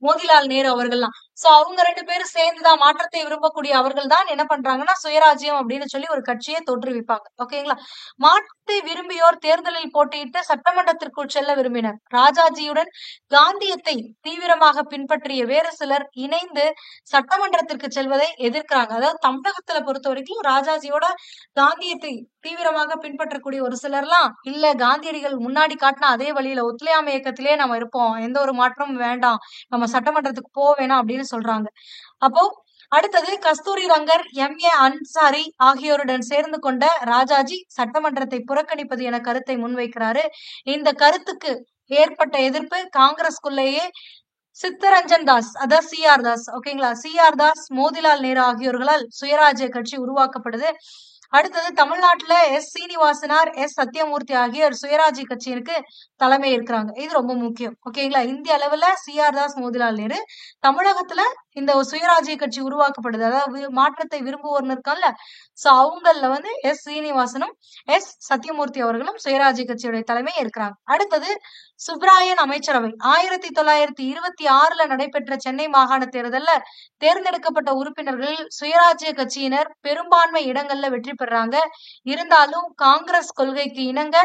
மோதிலால் நேரு அவர்கள்லாம். சோ அவங்க 2 பேரும் சேர்ந்துதான் மாற்றத்தை விரும்பக்கூடிய அவர்கள் தான் என்ன பண்றாங்கன்னா சுயராஜ்யம் அப்படின்னு சொல்லி ஒரு கட்சியை தோற்றுவிப்பாங்க. ஓகேங்களா. மாற்றத்தை விரும்பியோர் தேர்தலில் போட்டியிட்டு சட்டமன்றத்திற்குள் செல்ல விரும்பினர். ராஜாஜியுடன் காந்தியத்தை தீவிரமாக பின்பற்றிய வேறு சிலர் இணைந்து சட்டமன்றத்திற்கு செல்வதை எதிர்க்கிறாங்க. அதாவது தமிழகத்துல பொறுத்த வரைக்கும் ராஜாஜியோட காந்தியத்தை தீவிரமாக பின்பற்றக்கூடிய ஒரு சிலர்லாம் இல்ல காந்தியடிகள் முன்னாடி காட்டின அதே வழியில ஒத்துழையாமை இயக்கத்திலே நம்ம இருப்போம், எந்த ஒரு மாற்றமும் வேண்டாம், நம்ம சட்டமன்றத்துக்கு போக வேணாம் அப்படின்னு சொல்றாங்க. அப்போ அடுத்தது கஸ்தூரி ரங்கர், MA அன்சாரி ஆகியோருடன் சேர்ந்து கொண்ட ராஜாஜி சட்டமன்றத்தை புறக்கணிப்பது என கருத்தை முன்வைக்கிறாரு. இந்த கருத்துக்கு ஏற்பட்ட எதிர்ப்பு காங்கிரஸ்குள்ளேயே சித்தரஞ்சன் தாஸ், அதான் சிஆர் தாஸ். ஓகேங்களா? சிஆர் தாஸ், மோதிலால் நேரு ஆகியோர்களால் சுயராஜ்ய கட்சி உருவாக்கப்படுது. அடுத்தது தமிழ்நாட்டுல சீனிவாசனார், சத்யமூர்த்தி ஆகியோர் சுயராஜ்ய கட்சியிற்கு தலைமை இருக்கிறாங்க. இது ரொம்ப முக்கியம். ஓகேங்களா? இந்திய அளவுல சிஆர் தாஸ், மோதிலால் நேரு. தமிழகத்துல இந்த சுயராஜ்ய கட்சி உருவாக்கப்படுது. அதாவது மாற்றத்தை விரும்புவோர்னு இருக்கான்ல, சோ அவங்கள்ல சீனிவாசனும் சத்யமூர்த்தி அவர்களும் சுயராஜ்ய கட்சியுடைய தலைமை இருக்கிறாங்க. அடுத்தது சுப்ராயன் அமைச்சரவை. 1926ல நடைபெற்ற சென்னை மாகாண தேர்தல்ல தேர்ந்தெடுக்கப்பட்ட உறுப்பினர்கள் சுயராஜ்ய கட்சியினர் பெரும்பான்மை இடங்கள்ல வெற்றி பெறாங்க. இருந்தாலும் காங்கிரஸ் கொள்கைக்கு இணங்க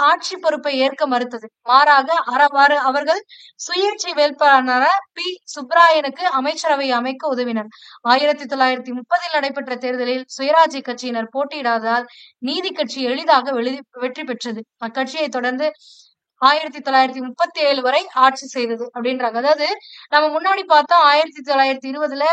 ஆட்சி பொறுப்பை ஏற்க மறுத்தது. மாறாக அவர்கள் சுயேட்சை வேட்பாளரான பி சுப்ராயனுக்கு அமைச்சரவை அமைக்க உதவினர். 1930ல் நடைபெற்ற தேர்தலில் சுயராஜ்ய கட்சியினர் போட்டியிடாததால் நீதி கட்சி எளிதாக வெற்றி பெற்றது. அக்கட்சியை தொடர்ந்து 1937 வரை ஆட்சி செய்தது அப்படின்றாங்க. அதாவது நம்ம முன்னாடி பார்த்தோம் 1920ல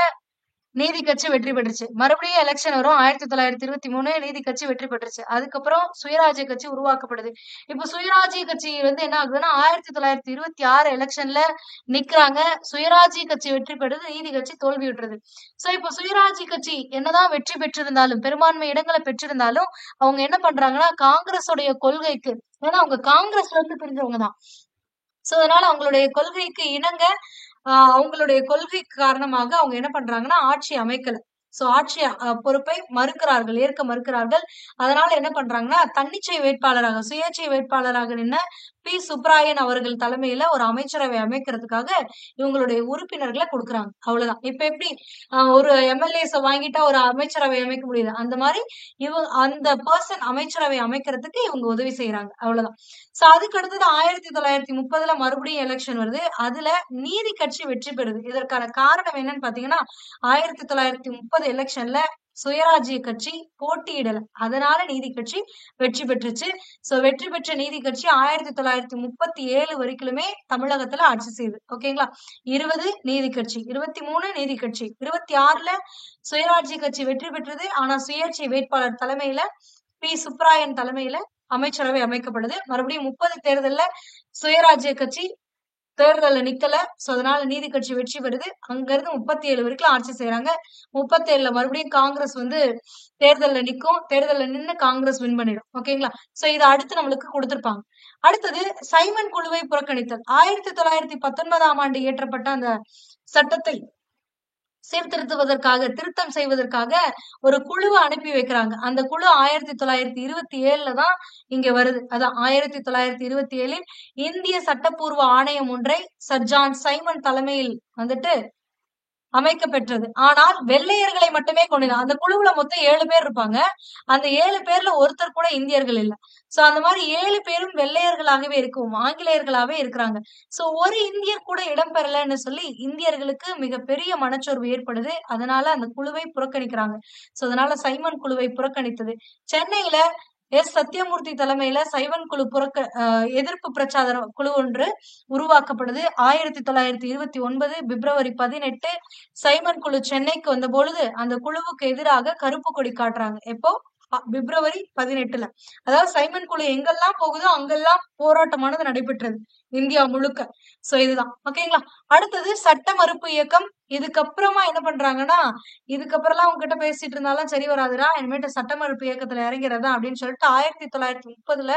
நீதி கட்சி வெற்றி பெற்றுச்சு. மறுபடியும் எலெக்ஷன் வரும் 1923 நீதி கட்சி வெற்றி பெற்றுச்சு. அதுக்கப்புறம் சுயராஜ்ய கட்சி உருவாக்கப்படுது. இப்ப சுயராஜ்ய கட்சி என்ன ஆகுதுன்னா 1926 எலெக்ஷன்ல நிக்கிறாங்க. சுயராஜ்ய கட்சி வெற்றி பெறுது, நீதி கட்சி தோல்வி விட்டுறது. சோ இப்ப சுயராஜ்ய கட்சி என்னதான் வெற்றி பெற்றிருந்தாலும், பெரும்பான்மை இடங்களை பெற்றிருந்தாலும் அவங்க என்ன பண்றாங்கன்னா காங்கிரஸுடைய கொள்கைக்கு, ஏன்னா அவங்க காங்கிரஸ்ல இருந்து பிரிஞ்சவங்க தான். சோ அதனால அவங்களுடைய கொள்கைக்கு இணங்க அவங்களுடைய கொள்கை காரணமாக அவங்க என்ன பண்றாங்கன்னா ஆட்சி அமைக்கல. சோ ஆட்சி பொறுப்பை மறுக்கிறார்கள், ஏற்க மறுக்கிறார்கள். அதனால என்ன பண்றாங்கன்னா தன்னிச்சை வேட்பாளராக, சுயேட்சை வேட்பாளராக நின்ன பி சுப்ராயன் அவர்கள் தலைமையில ஒரு அமைச்சரவை அமைக்கிறதுக்காக இவங்களுடைய உறுப்பினர்களை கொடுக்குறாங்க. அவ்வளவுதான். இப்ப எப்படி ஒரு எம்எல்ஏஸ் வாங்கிட்டா ஒரு அமைச்சரவை அமைக்க முடியுது, அந்த மாதிரி அந்த பர்சன் அமைச்சரவை அமைக்கிறதுக்கு இவங்க உதவி செய்யறாங்க. அவ்வளவுதான். சோ அதுக்கு அடுத்தது 1930ல மறுபடியும் எலெக்ஷன் வருது. அதுல நீதி கட்சி வெற்றி பெறுது. இதற்கான காரணம் என்னன்னு பாத்தீங்கன்னா 1930 எலெக்ஷன்ல சுயராஜ்ய கட்சி போட்டியிடல, அதனால நீதி கட்சி வெற்றி பெற்றுச்சு. சோ வெற்றி பெற்ற நீதி கட்சி 1937 வரைக்குமே தமிழகத்துல ஆட்சி செய்யுது. ஓகேங்களா? 20 நீதி கட்சி, 23 நீதி கட்சி, 26ல சுயராஜ்ய கட்சி வெற்றி பெற்றது. ஆனா சுயேட்சை வேட்பாளர் தலைமையில பி சுப்ராயன் தலைமையில அமைச்சரவை அமைக்கப்படுது. மறுபடியும் 30 தேர்தல்ல சுயராஜ்ய கட்சி தேர்தல்ல நிக்கல. சோ அதனால நீதி கட்சி வெற்றி பெறுது. அங்க இருந்து 37 வரைக்கும் ஆட்சி செய்யறாங்க. 37ல மறுபடியும் காங்கிரஸ் தேர்தல்ல நிக்கும். தேர்தல்ல நின்னு காங்கிரஸ் வின் பண்ணிடும். ஓகேங்களா? சோ இதை அடுத்து நம்மளுக்கு கொடுத்திருப்பாங்க. அடுத்தது சைமன் குழுவை புறக்கணித்தல். 1919ஆம் ஆண்டு இயற்றப்பட்ட அந்த சட்டத்தை சீர்திருத்துவதற்காக, திருத்தம் செய்வதற்காக ஒரு குழுவை அனுப்பி வைக்கிறாங்க. அந்த குழு 1927ல தான் இங்க வருது. அதான் 1927ல் இந்திய சட்டப்பூர்வ ஆணையம் ஒன்றை சர் ஜான் சைமன் தலைமையில் அமைக்கப்பெற்றது. ஆனால் வெள்ளையர்களை மட்டுமே கொண்டு, அந்த குழுவுல மொத்தம் 7 பேர் இருப்பாங்க. அந்த 7 பேர்ல ஒருத்தர் கூட இந்தியர்கள் இல்ல. சோ அந்த மாதிரி 7 பேரும் வெள்ளையர்களாகவே இருக்கும், ஆங்கிலேயர்களாவே இருக்கிறாங்க. சோ ஒரு இந்தியர் கூட இடம்பெறலன்னு சொல்லி இந்தியர்களுக்கு மிகப்பெரிய மனச்சோர்வு ஏற்படுது. அதனால அந்த குழுவை புறக்கணிக்கிறாங்க. சோ அதனால சைமன் குழுவை புறக்கணித்தது. சென்னையில சத்யமூர்த்தி தலைமையில சைமன் குழு எதிர்ப்பு பிரச்சார குழு ஒன்று உருவாக்கப்படுது. 1929 பிப்ரவரி 18 சைமன் குழு சென்னைக்கு வந்த பொழுது அந்த குழுவுக்கு எதிராக கருப்பு கொடி காட்டுறாங்க. எப்போ? பிப்ரவரி 18ல. அதாவது சைமன் குழு எங்கெல்லாம் போகுதோ அங்கெல்லாம் போராட்டமானது நடைபெற்றது இந்தியா முழுக்க. சோ இதுதான். ஓகேங்களா? அடுத்தது சட்ட மறுப்பு இயக்கம். இதுக்கப்புறமா என்ன பண்றாங்கன்னா, இதுக்கப்புறம்லாம் உங்ககிட்ட பேசிட்டு இருந்தாலும் சரி வராதுடா, இனிமேட்டு சட்ட மறுப்பு இயக்கத்துல இறங்கிறதா அப்படின்னு சொல்லிட்டு 1930ல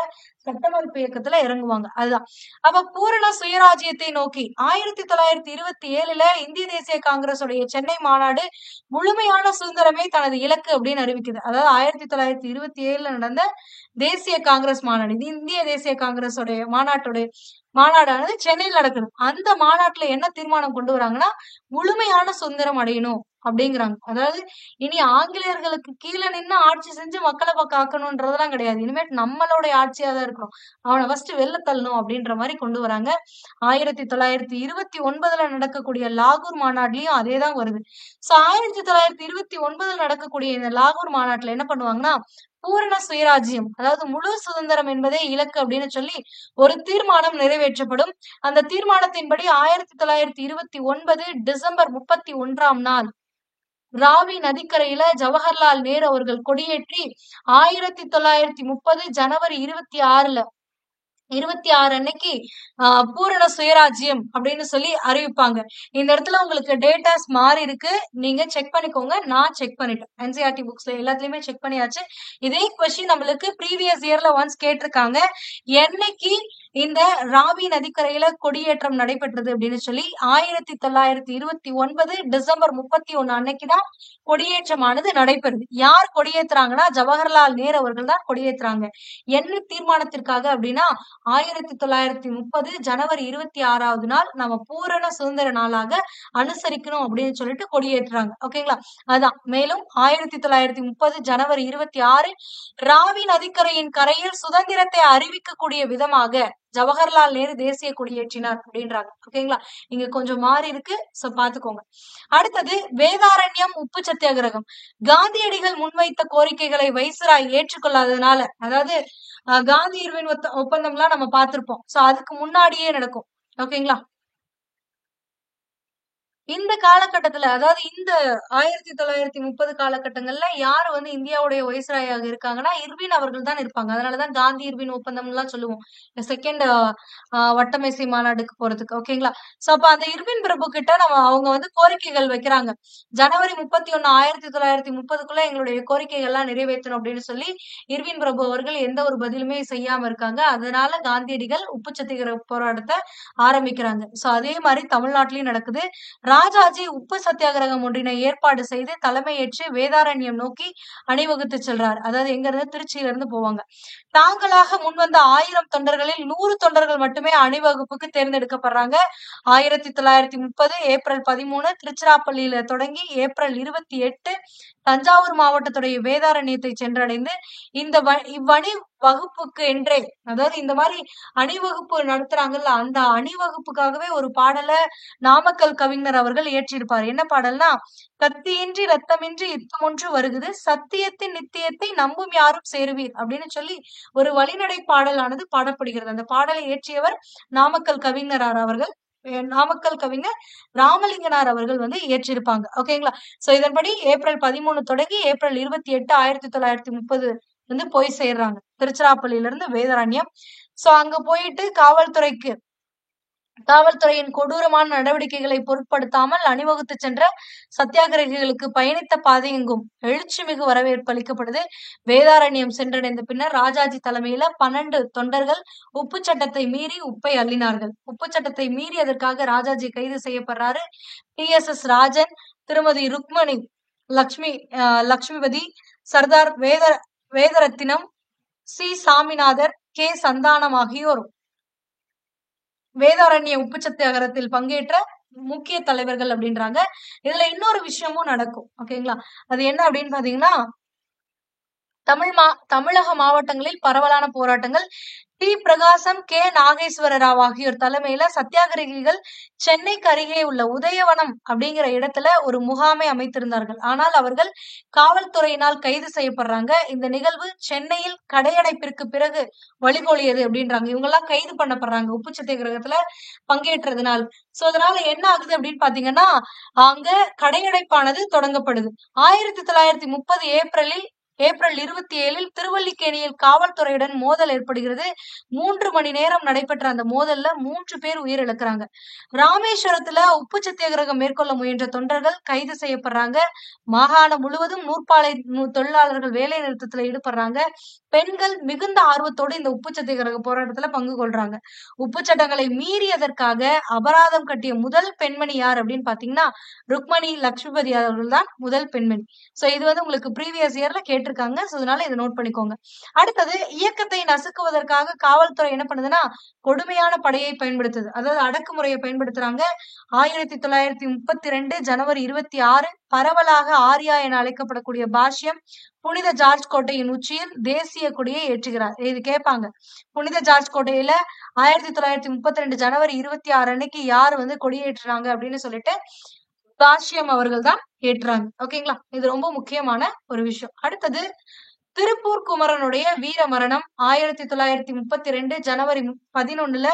சட்ட மறுப்பு இயக்கத்துல இறங்குவாங்க. அதுதான். அப்ப பூரண சுயராஜ்யத்தை நோக்கி 1927ல இந்திய தேசிய காங்கிரஸ் உடைய சென்னை மாநாடு முழுமையான சுதந்திரமே தனது இலக்கு அப்படின்னு அறிவிக்குது. அதாவது 1927ல நடந்த தேசிய காங்கிரஸ் மாநாடு, இந்திய தேசிய காங்கிரஸ் மாநாடானது சென்னையில் நடக்குது. அந்த மாநாட்டுல என்ன தீர்மானம் கொண்டு வராங்கன்னா முழுமையான சுதந்திரம் அடையணும் அப்படிங்கிறாங்க. அதாவது இனி ஆங்கிலேயர்களுக்கு கீழே நின்று ஆட்சி செஞ்சு மக்களை காக்கணும்ன்றதெல்லாம் கிடையாது. இனிமேல் நம்மளுடைய ஆட்சியா தான் இருக்கணும், அவனை ஃபர்ஸ்ட் வெளில தள்ளணும் அப்படின்ற மாதிரி கொண்டு வராங்க. 1929ல நடக்கக்கூடிய லாகூர் மாநாட்டிலையும் அதே தான் வருது. சோ 1929ல நடக்கக்கூடிய இந்த லாகூர் மாநாட்டுல என்ன பண்ணுவாங்கன்னா பூரண சுயராஜ்யம், அதாவது முழு சுதந்திரம் என்பதே இலக்கு அப்படின்னு சொல்லி ஒரு தீர்மானம் நிறைவேற்றப்படும். அந்த தீர்மானத்தின்படி 1929 டிசம்பர் 31ஆம் நாள் ராவி நதிக்கரையில ஜவஹர்லால் நேரு அவர்கள் கொடியேற்றி 1930 ஜனவரி 26ல 26 அன்னைக்கு பூரண சுயராஜ்யம் அப்படின்னு சொல்லி அறிவிப்பாங்க. இந்த இடத்துல உங்களுக்கு டேட்டாஸ் மாறி இருக்கு. நீங்க செக் பண்ணிக்கோங்க. நான் செக் பண்ணிட்டேன். என்சிஆர்டி புக்ஸ்ல எல்லாத்துலயுமே செக் பண்ணியாச்சு. இதே கொஸ்டின் நம்மளுக்கு ப்ரீவியஸ் இயர்ல ஒன்ஸ் கேட்டிருக்காங்க. என்னைக்கு இந்த ராவி நதிக்கரையில கொடியேற்றம் நடைபெற்றது அப்படின்னு சொல்லி 1929 டிசம்பர் 31 அன்னைக்குதான் கொடியேற்றமானது நடைபெறுது. யார் கொடியேத்துறாங்கன்னா ஜவஹர்லால் நேரு அவர்கள் தான் கொடியேத்துறாங்க. என்ன தீர்மானத்திற்காக அப்படின்னா 1930 ஜனவரி 26வது நாள் நம்ம பூரண சுதந்திர நாளாக அனுசரிக்கணும் அப்படின்னு சொல்லிட்டு கொடியேற்றுறாங்க. ஓகேங்களா? அதான். மேலும் 1930 ஜனவரி 26 ராவி நதிக்கரையின் கரையில் சுதந்திரத்தை அறிவிக்கக்கூடிய விதமாக ஜவஹர்லால் நேரு தேசிய கொடியேற்றினார் அப்படின்றாங்க. ஓகேங்களா? இங்க கொஞ்சம் மாறி இருக்கு. சோ பாத்துக்கோங்க. அடுத்தது வேதாரண்யம் உப்பு சத்தியாகிரகம். காந்தியடிகள் முன்வைத்த கோரிக்கைகளை வைஸ்ராய் ஏற்றுக்கொள்ளாததுனால, அதாவது காந்தி இர்வின் ஒப்பந்தம்லாம் நம்ம பார்த்திருப்போம். சோ அதுக்கு முன்னாடியே நடக்கும். ஓகேங்களா? இந்த காலகட்டத்துல, அதாவது இந்த 1930 காலகட்டங்கள்ல யாரு வந்து இந்தியாவுடைய வைஸ்ராயாக இருக்காங்கன்னா இர்வின் அவர்கள் தான் இருப்பாங்க. அதனாலதான் காந்தி இர்வின் ஒப்பந்தம் எல்லாம் சொல்லுவோம். செகண்ட் வட்டமேசை மாநாடுக்கு போறதுக்கு. ஓகேங்களா? சோ அப்ப அந்த இர்வின் பிரபு கிட்ட அவங்க வந்து கோரிக்கைகள் வைக்கிறாங்க. ஜனவரி 31 1930க்குள்ள எங்களுடைய கோரிக்கைகள் எல்லாம் நிறைவேற்றணும் அப்படின்னு சொல்லி இர்வின் பிரபு அவர்கள் எந்த ஒரு பதிலுமே செய்யாம இருக்காங்க. அதனால காந்தியடிகள் உப்பு சத்தியாகிரக போராட்டத்தை ஆரம்பிக்கிறாங்க. சோ அதே மாதிரி தமிழ்நாட்டிலயும் நடக்குது. ராஜாஜி உப்பு சத்தியாகிரகம் ஒன்றினை ஏற்பாடு செய்து தலைமையேற்று வேதாரண்யம் நோக்கி அணிவகுத்து செல்றார். அதாவது எங்க இருந்து? திருச்சியில இருந்து போவாங்க. தாங்களாக முன்வந்த 1000 தொண்டர்களில் 100 தொண்டர்கள் மட்டுமே அணிவகுப்புக்கு தேர்ந்தெடுக்கப்படுறாங்க. 1930 ஏப்ரல் 13 திருச்சிராப்பள்ளியில தொடங்கி ஏப்ரல் 28 தஞ்சாவூர் மாவட்டத்துடைய வேதாரண்யத்தை சென்றடைந்து இந்த இவ்வணி வகுப்புக்கு என்றே, அதாவது இந்த மாதிரி அணிவகுப்பு நடத்துறாங்கல்ல, அந்த அணிவகுப்புக்காகவே ஒரு பாடலை நாமக்கல் கவிஞர் அவர்கள் இயற்றியிருப்பார். என்ன பாடல்னா, கத்தியின்றி ரத்தமின்றி யுத்தமொன்று வருகுது, சத்தியத்தின் நித்தியத்தை நம்பும் யாரும் சேருவீர் அப்படின்னு சொல்லி ஒரு வழிநடை பாடலானது பாடப்படுகிறது. அந்த பாடலை இயற்றியவர் நாமக்கல் கவிஞரார் அவர்கள். நாமக்கல் கவிஞர் ராமலிங்கனார் அவர்கள் வந்து இயற்றியிருப்பாங்க. ஓகேங்களா? சோ இதன்படி ஏப்ரல் 13 தொடங்கி ஏப்ரல் 28 1930 வந்து போய் சேர்றாங்க திருச்சிராப்பள்ளியில இருந்து வேதாரண்யம். சோ அங்க போயிட்டு காவல்துறையின் கொடூரமான நடவடிக்கைகளை பொருட்படுத்தாமல் அணிவகுத்து சென்ற சத்தியாகிரகிகளுக்கு பயணித்த பாதை எங்கும் எழுச்சி மிகு வரவேற்பு அளிக்கப்படுது. வேதாரண்யம் சென்றடைந்த பின்னர் ராஜாஜி தலைமையில 12 தொண்டர்கள் உப்பு சட்டத்தை மீறி உப்பை அள்ளினார்கள். உப்பு சட்டத்தை மீறியதற்காக ராஜாஜி கைது செய்யப்படுறாரு. TSS ராஜன், திருமதி ருக்மணி லட்சுமிபதி, சர்தார் வேதரத்தினம், சி சாமிநாதர், கே சந்தானம் ஆகியோர் வேதாரண்ய உப்பு சத்தியாகிரகத்தில் பங்கேற்ற முக்கிய தலைவர்கள் அப்படின்றாங்க. இதுல இன்னொரு விஷயமும் நடக்கும். ஓகேங்களா? அது என்ன அப்படின்னு பாத்தீங்கன்னா, தமிழக மாவட்டங்களில் பரவலான போராட்டங்கள். டி பிரகாசம், கே நாகேஸ்வர ராவ் ஆகியோர் தலைமையில சத்தியாகிரகிகள் சென்னைக்கு அருகே உள்ள உதயவனம் அப்படிங்கிற இடத்துல ஒரு முகாமை அமைத்திருந்தார்கள். ஆனால் அவர்கள் காவல்துறையினால் கைது செய்யப்படுறாங்க. இந்த நிகழ்வு சென்னையில் கடையடைப்பிற்கு பிறகு வழிகோலியது அப்படின்றாங்க. இவங்க எல்லாம் கைது பண்ணப்படுறாங்க உப்பு சத்தியாகிரகத்துல பங்கேற்றதுனால். சோ அதனால என்ன ஆகுது அப்படின்னு பாத்தீங்கன்னா, அங்க கடையடைப்பானது தொடங்கப்படுது. 1930 ஏப்ரல் 27 திருவல்லிக்கேணியில் காவல்துறையுடன் மோதல் ஏற்படுகிறது. 3 மணி நேரம் நடைபெற்ற அந்த மோதல்ல 3 பேர் உயிரிழக்கிறாங்க. ராமேஸ்வரத்துல உப்பு சத்தியாகிரகம் மேற்கொள்ள முயன்ற தொண்டர்கள் கைது செய்யப்படுறாங்க. மாகாணம் முழுவதும் நூற்பாலை தொழிலாளர்கள் வேலை நிறுத்தத்துல ஈடுபடுறாங்க. பெண்கள் மிகுந்த ஆர்வத்தோடு இந்த உப்பு சத்தியாகிரக போராட்டத்துல பங்கு கொள்றாங்க. உப்பு சட்டங்களை மீறியதற்காக அபராதம் கட்டிய முதல் பெண்மணி யார் அப்படின்னு பாத்தீங்கன்னா ருக்மணி லட்சுமிபதி அவர்கள் தான் முதல் பெண்மணி. சோ இது வந்து உங்களுக்கு ப்ரீவியஸ் இயர்ல கேட்டிருக்காங்க. சோ அதனால இதை நோட் பண்ணிக்கோங்க. அடுத்தது, இயக்கத்தை நசுக்குவதற்காக காவல்துறை என்ன பண்ணுதுன்னா கொடுமையான படையை பயன்படுத்துது. அதாவது அடக்குமுறையை பயன்படுத்துறாங்க. 1932 ஜனவரி 26 பரவலாக ஆர்யா என அழைக்கப்படக்கூடிய பாஷ்யம் புனித ஜார்ஜ் கோட்டையின் உச்சியில் தேசிய கொடியை ஏற்றுகிறார். இது கேட்பாங்க. புனித ஜார்ஜ் கோட்டையில 1932 ஜனவரி 26 அன்னைக்கு யார் வந்து கொடியேற்றுறாங்க அப்படின்னு சொல்லிட்டு பாஷ்யம் அவர்கள் தான் ஏற்றுறாங்க. ஓகேங்களா? இது ரொம்ப முக்கியமான ஒரு விஷயம். அடுத்தது, திருப்பூர் குமரனுடைய வீர மரணம் 1932 ஜனவரி 11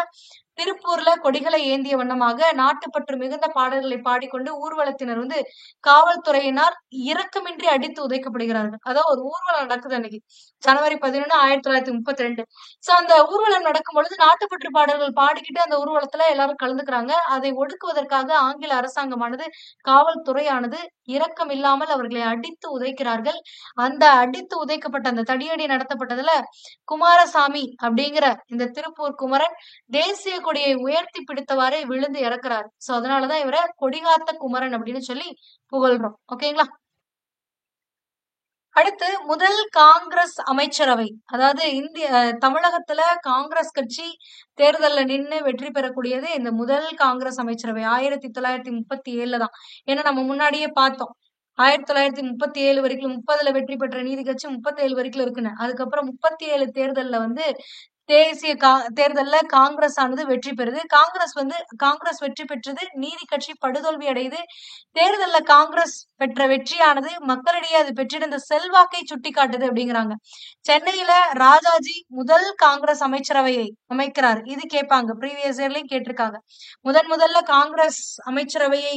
திருப்பூர்ல கொடிகளை ஏந்திய வண்ணமாக நாட்டுப்பற்று மிகுந்த பாடல்களை பாடிக்கொண்டு ஊர்வலத்தினர் வந்து காவல்துறையினர் இரக்கமின்றி அடித்து உதைக்கப்படுகிறார்கள். அதாவது ஒரு ஊர்வலம் நடக்குது அன்னைக்கு ஜனவரி 11 1932. சோ அந்த ஊர்வலம் நடக்கும் பொழுது நாட்டுப்பற்று பாடல்கள் பாடிக்கிட்டு அந்த ஊர்வலத்துல எல்லாரும் கலந்துக்கிறாங்க. அதை ஒடுக்குவதற்காக ஆங்கில அரசாங்கமானது காவல்துறையானது இரக்கம் இல்லாமல் அவர்களை அடித்து உதைக்கிறார்கள். அந்த அடித்து உதைக்கப்பட்ட அந்த தடியடி நடத்தப்பட்டதுல குமாரசாமி அப்படிங்கிற இந்த திருப்பூர் குமரன் தேசிய கொடியை உயர்த்தி பிடித்தவாறே விழுந்து இறக்குறாரு. சோ அதனாலதான் இவரை கொடிகாத்த குமரன் அப்படின்னு சொல்லி புகழ்றோம். ஓகேங்களா? அடுத்து முதல் காங்கிரஸ் அமைச்சரவை, அதாவது தமிழகத்துல காங்கிரஸ் கட்சி தேர்தல்ல நின்னு வெற்றி பெறக்கூடியது இந்த முதல் காங்கிரஸ் அமைச்சரவை 1937 தான். ஏன்னா நம்ம முன்னாடியே பார்த்தோம் 1937 வரைக்கும் 30ல வெற்றி பெற்ற நீதி கட்சி 37 வரைக்கும் இருக்குன்னு. அதுக்கப்புறம் 37 தேர்தல்ல வந்து தேசிய தேர்தல்ல காங்கிரஸ் ஆனது வெற்றி பெறுது. காங்கிரஸ் வெற்றி பெற்றது, நீதி கட்சி படுதோல்வி அடையுது. தேர்தல்ல காங்கிரஸ் பெற்ற வெற்றியானது மக்களிடையே அது பெற்றிருந்த செல்வாக்கை சுட்டிக்காட்டுது அப்படிங்கிறாங்க. சென்னையில ராஜாஜி முதல் காங்கிரஸ் அமைச்சரவையை அமைக்கிறார். இது கேட்பாங்க, ப்ரீவியஸ் இயர்லயும் கேட்டிருக்காங்க. முதல்ல காங்கிரஸ் அமைச்சரவையை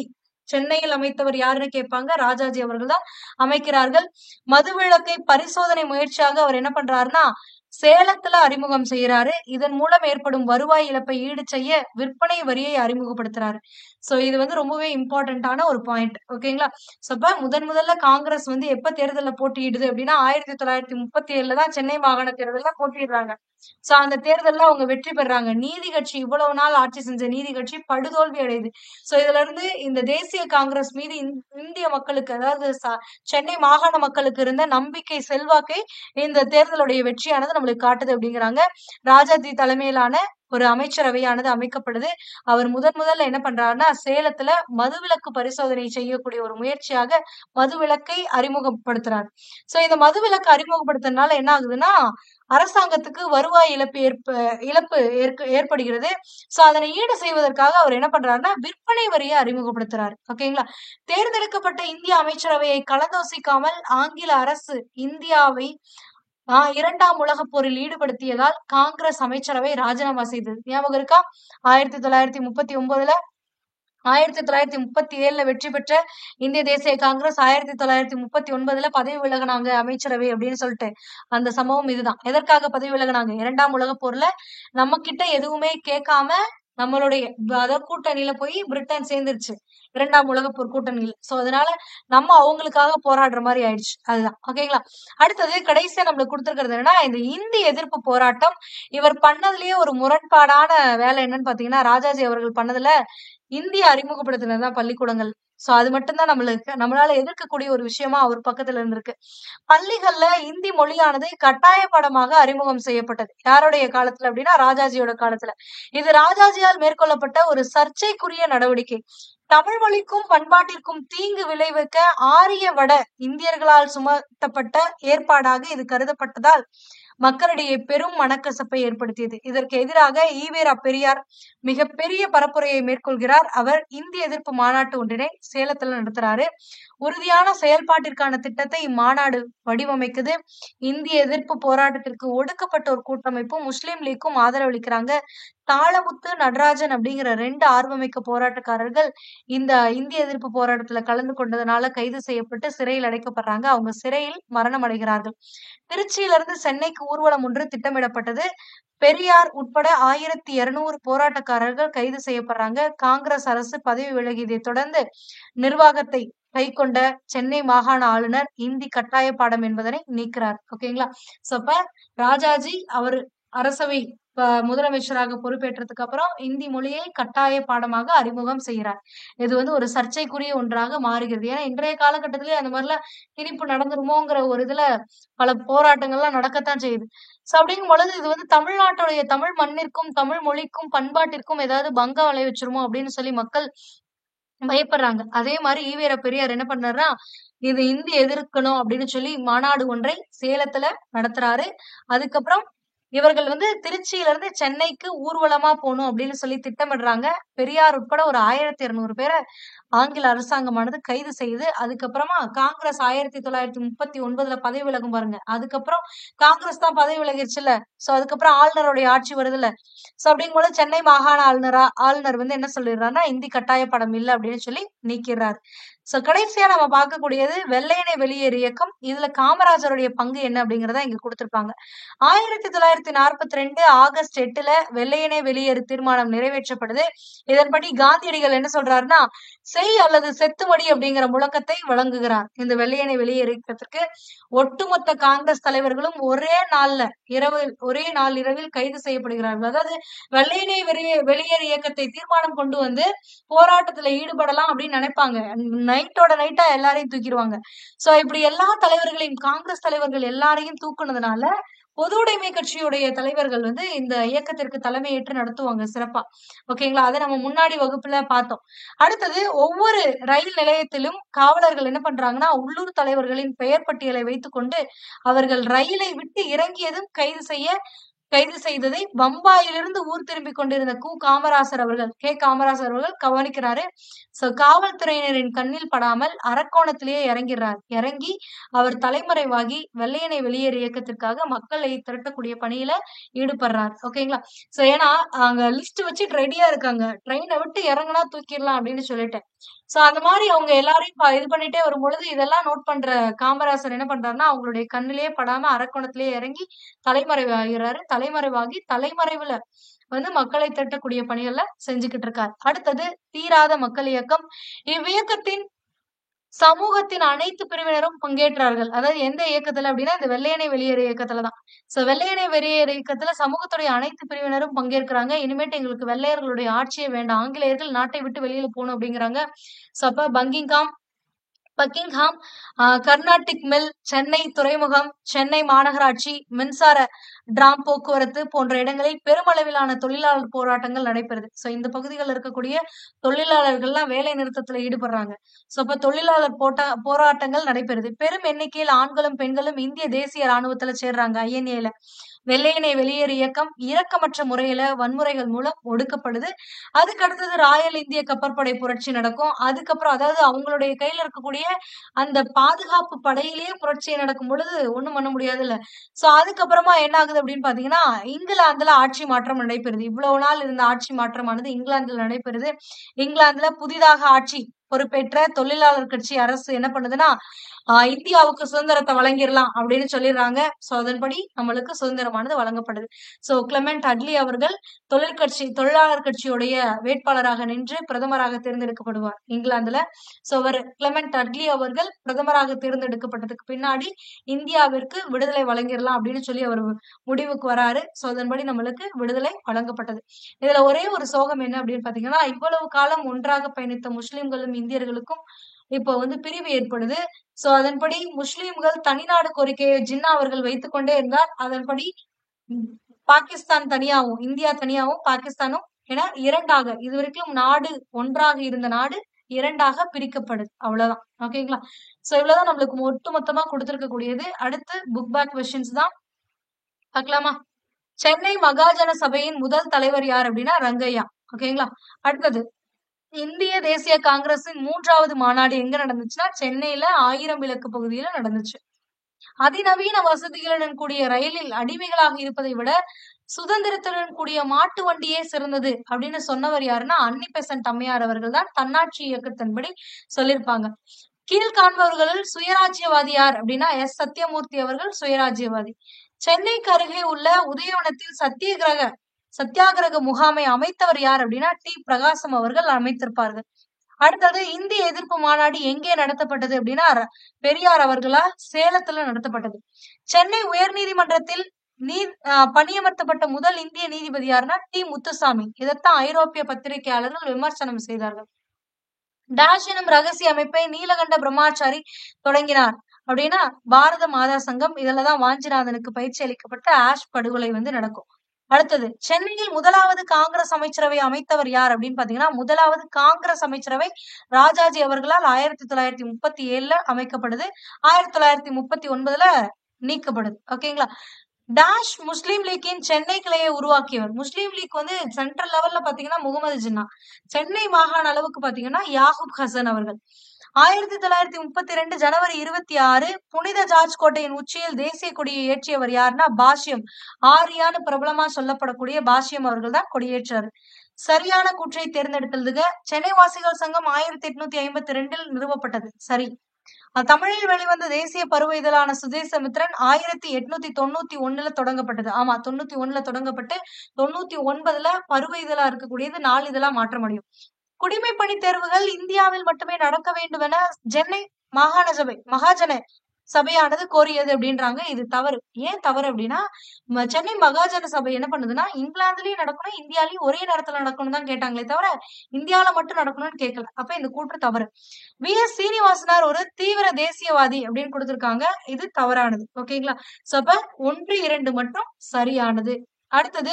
சென்னையில் அமைத்தவர் யாருன்னு கேட்பாங்க. ராஜாஜி அவர்கள் தான் அமைக்கிறார்கள். மதுவிலக்கை பரிசோதனை முயற்சியாக அவர் என்ன பண்றாருன்னா சேலத்துல அறிமுகம் செய்யறாரு. இதன் மூலம் ஏற்படும் வருவாய் இழப்பை ஈடு செய்ய விற்பனை வரியை அறிமுகப்படுத்துறாரு. சோ இது வந்து ரொம்பவே இம்பார்ட்டன்டான ஒரு பாயிண்ட். ஓகேங்களா? சோ இப்ப முதல்ல காங்கிரஸ் வந்து எப்ப தேர்தல்ல போட்டியிடுது அப்படின்னா 1937 தான் சென்னை மாகாண தேர்தல்ல போட்டியிடுறாங்க. சோ அந்த தேர்தல்ல அவங்க வெற்றி பெறாங்க. நீதி கட்சி இவ்வளவு நாள் ஆட்சி செஞ்ச நீதி கட்சி படுதோல்வி அடையுது. சோ இதுல இருந்து இந்த தேசிய காங்கிரஸ் மீது இந்திய மக்களுக்கு, அதாவது சென்னை மாகாண மக்களுக்கு இருந்த நம்பிக்கை செல்வாக்கை இந்த தேர்தலுடைய வெற்றியானது நம்மளுக்கு காட்டுது அப்படிங்கிறாங்க. ராஜாஜி தலைமையிலான ஒரு அமைச்சரவையானது அமைக்கப்படுது. அவர் முதல்ல என்ன பண்றாருன்னா சேலத்துல மதுவிலக்கு பரிசோதனை செய்யக்கூடிய ஒரு முயற்சியாக மதுவிலக்கை அறிமுகப்படுத்துறாரு. சோ இந்த மதுவிலக்கு அறிமுகப்படுத்துறதுனால என்ன ஆகுதுன்னா அரசாங்கத்துக்கு வருவாய் இழப்பு ஏற்படுகிறது. சோ அதனை ஈடு செய்வதற்காக அவர் என்ன பண்றாருன்னா விற்பனை வரியை அறிமுகப்படுத்துறாரு. ஓகேங்களா? தேர்ந்தெடுக்கப்பட்ட இந்திய அமைச்சரவையை கலந்தோசிக்காமல் ஆங்கில அரசு இந்தியாவை இரண்டாம் உலகப் போரில் ஈடுபடுத்தியதால் காங்கிரஸ் அமைச்சரவை ராஜினாமா செய்தது. ஞாபகம் இருக்கா? 1939ல 1937 வெற்றி பெற்ற இந்திய தேசிய காங்கிரஸ் 1939ல பதவி விலகினாங்க அமைச்சரவை அப்படின்னு சொல்லிட்டு அந்த சம்பவம் இதுதான். எதற்காக பதவி விலகினாங்க? இரண்டாம் உலகப் போர்ல நம்ம கிட்ட எதுவுமே கேட்காம நம்மளுடைய கூட்டணியில போய் பிரிட்டன் சேர்ந்துருச்சு இரண்டாம் உலகப் போர் கூட்டணியில். சோ அதனால நம்ம அவங்களுக்காக போராடுற மாதிரி ஆயிடுச்சு. அதுதான். ஓகேங்களா? அடுத்தது கடைசியா நம்மளுக்கு கொடுத்திருக்கிறது என்னன்னா இந்த இந்தி எதிர்ப்பு போராட்டம். இவர் பண்ணதுலயே ஒரு முரண்பாடான வேலை என்னன்னு பாத்தீங்கன்னா ராஜாஜி அவர்கள் பண்ணதுல இந்திய அறிமுகப்படுத்தினதுதான் பள்ளிக்கூடங்கள். சோ அது மட்டும்தான் நம்மளால எதிர்க்கக்கூடிய ஒரு விஷயமா அவர் பக்கத்துல இருந்திருக்கு. பள்ளிகள்ல இந்தி மொழியானது கட்டாய பாடமாக அறிமுகம் செய்யப்பட்டது. யாருடைய காலத்துல அப்படின்னா ராஜாஜியோட காலத்துல. இது ராஜாஜியால் மேற்கொள்ளப்பட்ட ஒரு சர்ச்சைக்குரிய நடவடிக்கை. தமிழ் மொழிக்கும் பண்பாட்டிற்கும் தீங்கு விளைவிக்க ஆரிய வட இந்தியர்களால் சுமத்தப்பட்ட ஏற்பாடாக இது கருதப்பட்டதால் மக்களிடையே பெரும் மனக்கசப்பை ஏற்படுத்தியது. இதற்கு எதிராக ஈவேரா பெரியார் மிகப்பெரிய பரப்புரையை மேற்கொள்கிறார். அவர் இந்திய எதிர்ப்பு மாநாட்டு ஒன்றினை சேலத்துல நடத்துறாரு. உறுதியான செயல்பாட்டிற்கான திட்டத்தை இம்மாநாடு வடிவமைக்குது. இந்திய எதிர்ப்பு போராட்டத்திற்கு ஒடுக்கப்பட்டோர் கூட்டமைப்பும் முஸ்லிம் லீக்கும் ஆதரவளிக்கிறாங்க. தாளமுத்து நடராஜன் அப்படிங்கிற 2 ஆர்வமிக்க போராட்டக்காரர்கள் இந்த இந்திய எதிர்ப்பு போராட்டத்துல கலந்து கொண்டதுனால கைது செய்யப்பட்டு சிறையில் அடைக்கப்படுறாங்க. அவங்க சிறையில் மரணம் அடைகிறார்கள். திருச்சியிலிருந்து சென்னைக்கு ஊர்வலம் ஒன்று திட்டமிடப்பட்டது. பெரியார் உட்பட 1200 போராட்டக்காரர்கள் கைது செய்யப்படுறாங்க. காங்கிரஸ் அரசு பதவி விலகியதை தொடர்ந்து நிர்வாகத்தை கைக்கொண்ட சென்னை மாகாண ஆளுநர் இந்தி கட்டாய பாடம் என்பதனை நீக்கிறார். ஓகேங்களா? சோ அப்ப ராஜாஜி அவர் அரசவை முதலமைச்சராக பொறுப்பேற்றதுக்கு அப்புறம் இந்தி மொழியை கட்டாய பாடமாக அறிமுகம் செய்கிறார். இது வந்து ஒரு சர்ச்சைக்குரிய ஒன்றாக மாறுகிறது. ஏன்னா இன்றைய காலகட்டத்திலேயே அந்த மாதிரிலாம் திணிப்பு நடந்துருமோங்கிற ஒரு இதுல பல போராட்டங்கள்லாம் நடக்கத்தான் செய்யுது. சோ அப்படிங்கும் பொழுது இது வந்து தமிழ்நாட்டுடைய தமிழ் மண்ணிற்கும் தமிழ் மொழிக்கும் பண்பாட்டிற்கும் ஏதாவது பங்கம் விளைவிச்சிருமோ அப்படின்னு சொல்லி மக்கள் பயப்படுறாங்க. அதே மாதிரி ஈவேரா பெரியார் என்ன பண்ணாருன்னா இது இந்தி எதிர்க்கணும் அப்படின்னு சொல்லி மாநாடு ஒன்றை சேலத்துல நடத்துறாரு. அதுக்கப்புறம் இவர்கள் வந்து திருச்சியில இருந்து சென்னைக்கு ஊர்வலமா போகணும் அப்படின்னு சொல்லி திட்டமிடுறாங்க. பெரியார் உட்பட ஒரு 1200 பேரை ஆங்கில அரசாங்கமானது கைது செய்யுது. அதுக்கப்புறமா காங்கிரஸ் 1939ல பதவி விலகும் பாருங்க. அதுக்கப்புறம் காங்கிரஸ் தான் பதவி விலகிருச்சுல்ல. சோ அதுக்கப்புறம் ஆளுநருடைய ஆட்சி வருதுல்ல. சோ அப்படிங்கும்போது சென்னை மாகாண ஆளுநர் வந்து என்ன சொல்லிடுறாருன்னா இந்தி கட்டாய பாடம் இல்ல அப்படின்னு சொல்லி நீக்கிறார். சோ கடைசியா நம்ம பார்க்கக்கூடியது வெள்ளையனே வெளியேறு இயக்கம். இதுல காமராஜருடைய பங்கு என்ன அப்படிங்கறத இங்க கொடுத்திருப்பாங்க. 1942 ஆகஸ்ட் 8ல வெள்ளையனே வெளியேறு தீர்மானம் நிறைவேற்றப்படுது. இதன்படி காந்தியடிகள் என்ன சொல்றாருன்னா செய் அல்லது செத்துமடி அப்படிங்கிற முழக்கத்தை வழங்குகிறார். இந்த வெள்ளையனை வெளியேற்றத்திற்கு ஒட்டுமொத்த காங்கிரஸ் தலைவர்களும் ஒரே நாள் இரவில் கைது செய்யப்படுகிறார்கள். அதாவது வெள்ளையனை வெளியேறு இயக்கத்தை தீர்மானம் கொண்டு வந்து போராட்டத்துல ஈடுபடலாம் அப்படின்னு நினைப்பாங்க. நைட்டோட நைட்டா எல்லாரையும் தூக்கிடுவாங்க. சோ இப்படி எல்லா தலைவர்களையும் காங்கிரஸ் தலைவர்கள் எல்லாரையும் தூக்குனதுனால பொது உடைமை கட்சியுடைய தலைவர்கள் வந்து இந்த இயக்கத்திற்கு தலைமையேற்று நடத்துவாங்க சிறப்பா. ஓகேங்களா? அதை நம்ம முன்னாடி வகுப்புல பார்த்தோம். அடுத்தது ஒவ்வொரு ரயில் நிலையத்திலும் காவலர்கள் என்ன பண்றாங்கன்னா உள்ளூர் தலைவர்களின் பெயர் பட்டியலை வைத்துக்கொண்டு அவர்கள் ரயிலை விட்டு இறங்கியதும் கைது செய்ததை பம்பாயிலிருந்து ஊர் திரும்பிக் கொண்டிருந்த காமராசர் அவர்கள் கவனிக்கிறாரு. சோ காவல்துறையினரின் கண்ணில் படாமல் அரக்கோணத்திலேயே இறங்கி அவர் தலைமறைவாகி வெள்ளையனை வெளியேறு இயக்கத்திற்காக மக்களை திரட்டக்கூடிய பணியில ஈடுபடுறார். ஓகேங்களா? சோ ஏன்னா அங்க லிஸ்ட் வச்சுட்டு ரெடியா இருக்காங்க. ட்ரெயினை விட்டு இறங்குனா தூக்கிடலாம் அப்படின்னு சொல்லிட்டேன். சோ அந்த மாதிரி அவங்க எல்லாரையும் இது பண்ணிட்டே வரும்பொழுது இதெல்லாம் நோட் பண்ற காமராசர் என்ன பண்றாருன்னா அவங்களுடைய கண்ணிலேயே படாம அரக்கோணத்திலேயே இறங்கி தலைமறைவாகிறாரு. தலைமறைவாகி தலைமறைவுல வந்து மக்களை திரட்டக்கூடிய பணிகள்ல செஞ்சுக்கிட்டு இருக்காரு. அடுத்தது தீராத மக்கள் இயக்கம். இவ்வியக்கத்தின் சமூகத்தின் அனைத்து பிரிவினரும் பங்கேற்றார்கள். அதாவது எந்த இயக்கத்துல அப்படின்னா இந்த வெள்ளையனை வெளியேறு இயக்கத்துலதான். சோ வெள்ளையனை வெளியேறு இயக்கத்துல சமூகத்துடைய அனைத்து பிரிவினரும் பங்கேற்கிறாங்க. இனிமேட்டு எங்களுக்கு வெள்ளையர்களுடைய ஆட்சியே வேண்டாம். ஆங்கிலேயர்கள் நாட்டை விட்டு வெளியில போகணும் அப்படிங்கிறாங்க. சோ அப்ப பக்கிங்ஹாம், கர்நாடிக் மில், சென்னை துறைமுகம், சென்னை மாநகராட்சி, மின்சார டிராம் போக்குவரத்து போன்ற இடங்களில் பெருமளவிலான தொழிலாளர் போராட்டங்கள் நடைபெறுது. சோ இந்த பகுதிகளில் இருக்கக்கூடிய தொழிலாளர்கள்லாம் வேலை நிறுத்தத்துல ஈடுபடுறாங்க. சோ அப்ப தொழிலாளர் போராட்டங்கள் நடைபெறுது. பெரும் எண்ணிக்கையில் ஆண்களும் பெண்களும் இந்திய தேசிய ராணுவத்துல சேர்றாங்க. INA-ல வெள்ளையனை வெளியேறு இயக்கம் இரக்கமற்ற முறையில வன்முறைகள் மூலம் ஒடுக்கப்படுது. அதுக்கு அடுத்தது ராயல் இந்திய கப்பற்படை புரட்சி நடக்கும். அதுக்கப்புறம் அதாவது அவங்களுடைய கையில இருக்கக்கூடிய அந்த பாதுகாப்பு படையிலேயே புரட்சி நடக்கும் பொழுது ஒண்ணும் பண்ண முடியாதுல்ல. சோ அதுக்கப்புறமா என்ன ஆகுது அப்படின்னு பாத்தீங்கன்னா இங்கிலாந்துல ஆட்சி மாற்றம் நடைபெறுது. இவ்வளவு நாள் இருந்த ஆட்சி மாற்றமானது இங்கிலாந்துல நடைபெறுது. இங்கிலாந்துல புதிதாக ஆட்சி பொறுப்பேற்ற தொழிலாளர் கட்சி அரசு என்ன பண்ணுதுன்னா இந்தியாவுக்கு சுதந்திரத்தை வழங்கிடலாம் அப்படின்னு சொல்லிடுறாங்க. சோ அதன்படி நம்மளுக்கு சுதந்திரமானது வழங்கப்படுது. சோ கிளமெண்ட் அட்லி அவர்கள் தொழிலாளர் கட்சியுடைய வேட்பாளராக நின்று பிரதமராக தேர்ந்தெடுக்கப்படுவார் இங்கிலாந்துல. சோ அவர் கிளமெண்ட் அட்லி அவர்கள் பிரதமராக தேர்ந்தெடுக்கப்பட்டதுக்கு பின்னாடி இந்தியாவிற்கு விடுதலை வழங்கிடலாம் அப்படின்னு சொல்லி அவர் முடிவுக்கு வராரு. சோ அதன்படி நம்மளுக்கு விடுதலை வழங்கப்பட்டது. இதுல ஒரே ஒரு சோகம் என்ன அப்படின்னு பாத்தீங்கன்னா இவ்வளவு காலம் ஒன்றாக பயணித்த முஸ்லிம்களும் இந்தியர்களுக்கும் இப்போ வந்து பிரிவு ஏற்படுது. சோ அதன்படி முஸ்லிம்கள் தனிநாடு கோரிக்கையை ஜின்னா அவர்கள் வைத்துக் கொண்டே இருந்தார். அதன்படி பாகிஸ்தான் தனியாவும் இந்தியா தனியாவும் பாகிஸ்தானும் என இரண்டாக இதுவரைக்கும் நாடு ஒன்றாக இருந்த நாடு இரண்டாக பிரிக்கப்படுது. அவ்வளவுதான். ஓகேங்களா? சோ இவ்வளவுதான் நம்மளுக்கு ஒட்டுமொத்தமா கொடுத்திருக்கக்கூடியது. அடுத்து புக் பேக் கொஸ்டின்ஸ் தான் பார்க்கலாமா? சென்னை மகாஜன சபையின் முதல் தலைவர் யார் அப்படின்னா ரங்கையா. ஓகேங்களா? அடுத்தது இந்திய தேசிய காங்கிரசின் 3வது மாநாடு எங்க நடந்துச்சுன்னா சென்னையில 1000 விளக்கு பகுதியில நடந்துச்சு. அதிநவீன வசதிகளுடன் கூடிய ரயிலில் அடிமைகளாக இருப்பதை விட சுதந்திரத்துடன் கூடிய மாட்டு வண்டியே சிறந்தது அப்படின்னு சொன்னவர் யாருன்னா அன்னி பெசன்ட் அம்மையார் அவர்கள் தான் தன்னாட்சி இயக்கத்தின்படி சொல்லியிருப்பாங்க. கீழ்காண்பவர்களில் சுயராஜ்யவாதி யார் அப்படின்னா சத்யமூர்த்தி அவர்கள் சுயராஜ்யவாதி. சென்னைக்கு அருகே உள்ள உதயவனத்தில் சத்தியாகிரக முகாமை அமைத்தவர் யார் அப்படின்னா பிரகாசம் அவர்கள் அமைத்திருப்பார்கள். அடுத்தது இந்திய எதிர்ப்பு மாநாடு எங்கே நடத்தப்பட்டது அப்படின்னா பெரியார் அவர்களால் சேலத்துல நடத்தப்பட்டது. சென்னை உயர் நீதிமன்றத்தில் பணியமர்த்தப்பட்ட முதல் இந்திய நீதிபதி யாருன்னா முத்துசாமி. இதைத்தான் ஐரோப்பிய பத்திரிகையாளர்கள் விமர்சனம் செய்தார்கள். டேஷ் எனும் ரகசிய அமைப்பை நீலகண்ட பிரம்மாச்சாரி தொடங்கினார் அப்படின்னா பாரத மாதா சங்கம். இதுலதான் வாஞ்சிநாதனுக்கு பயிற்சி அளிக்கப்பட்ட ஆஷ் படுகொலை வந்து நடக்கும். அடுத்தது சென்னையில் முதலாவது காங்கிரஸ் அமைச்சரவை அமைத்தவர் யார் அப்படின்னு பாத்தீங்கன்னா முதலாவது காங்கிரஸ் அமைச்சரவை ராஜாஜி அவர்களால் 1937ல அமைக்கப்படுது. 1939ல நீக்கப்படுது. ஓகேங்களா? டேஷ் முஸ்லீம் லீக்கின் சென்னை கிளையை உருவாக்கியவர். முஸ்லீம் லீக் வந்து சென்ட்ரல் லெவல்ல பாத்தீங்கன்னா முகமது ஜின்னா, சென்னை மாகாண அளவுக்கு பாத்தீங்கன்னா யாகூப் ஹசன் அவர்கள். 1932 ஜனவரி 26 புனித ஜார்ஜ் கோட்டையின் உச்சியில் தேசிய கொடியை ஏற்றியவர் யாருன்னா பாஷ்யம், ஆரியான்னு பிரபலமா சொல்லப்படக்கூடிய பாஷ்யம் அவர்கள் தான் கொடியேற்றாரு. சரியான கூற்றை தேர்ந்தெடுத்ததுக. சென்னை வாசிகள் சங்கம் 1852 நிறுவப்பட்டது. சரி. தமிழில் வெளிவந்த தேசிய பருவ இதழான சுதேசமித்ரன் 1891 தொடங்கப்பட்டது. ஆமா, 91 தொடங்கப்பட்டு 99 பருவ இதழா இருக்கக்கூடியது 4 இதழா மாற்றமடையும். குடிமைப் பணி தேர்வுகள் இந்தியாவில் மட்டுமே நடக்க வேண்டும் என சென்னை மாகாண சபை மகாஜன சபையானது கோரியது அப்படின்றாங்க. இது தவறு. ஏன் தவறு அப்படின்னா, சென்னை மகாஜன சபை என்ன பண்ணுதுன்னா, இங்கிலாந்துலயும் நடக்கணும், இந்தியாலயும் ஒரே நேரத்துல நடக்கணும் தான் கேட்டாங்களே தவிர இந்தியால மட்டும் நடக்கணும்னு கேட்கல. அப்ப இந்த கூற்று தவறு. வி.எஸ். சீனிவாசனார் ஒரு தீவிர தேசியவாதி அப்படின்னு கொடுத்திருக்காங்க. இது தவறானது. ஓகேங்களா? சோ அப்ப 1, 2 மட்டும் சரியானது. அடுத்தது,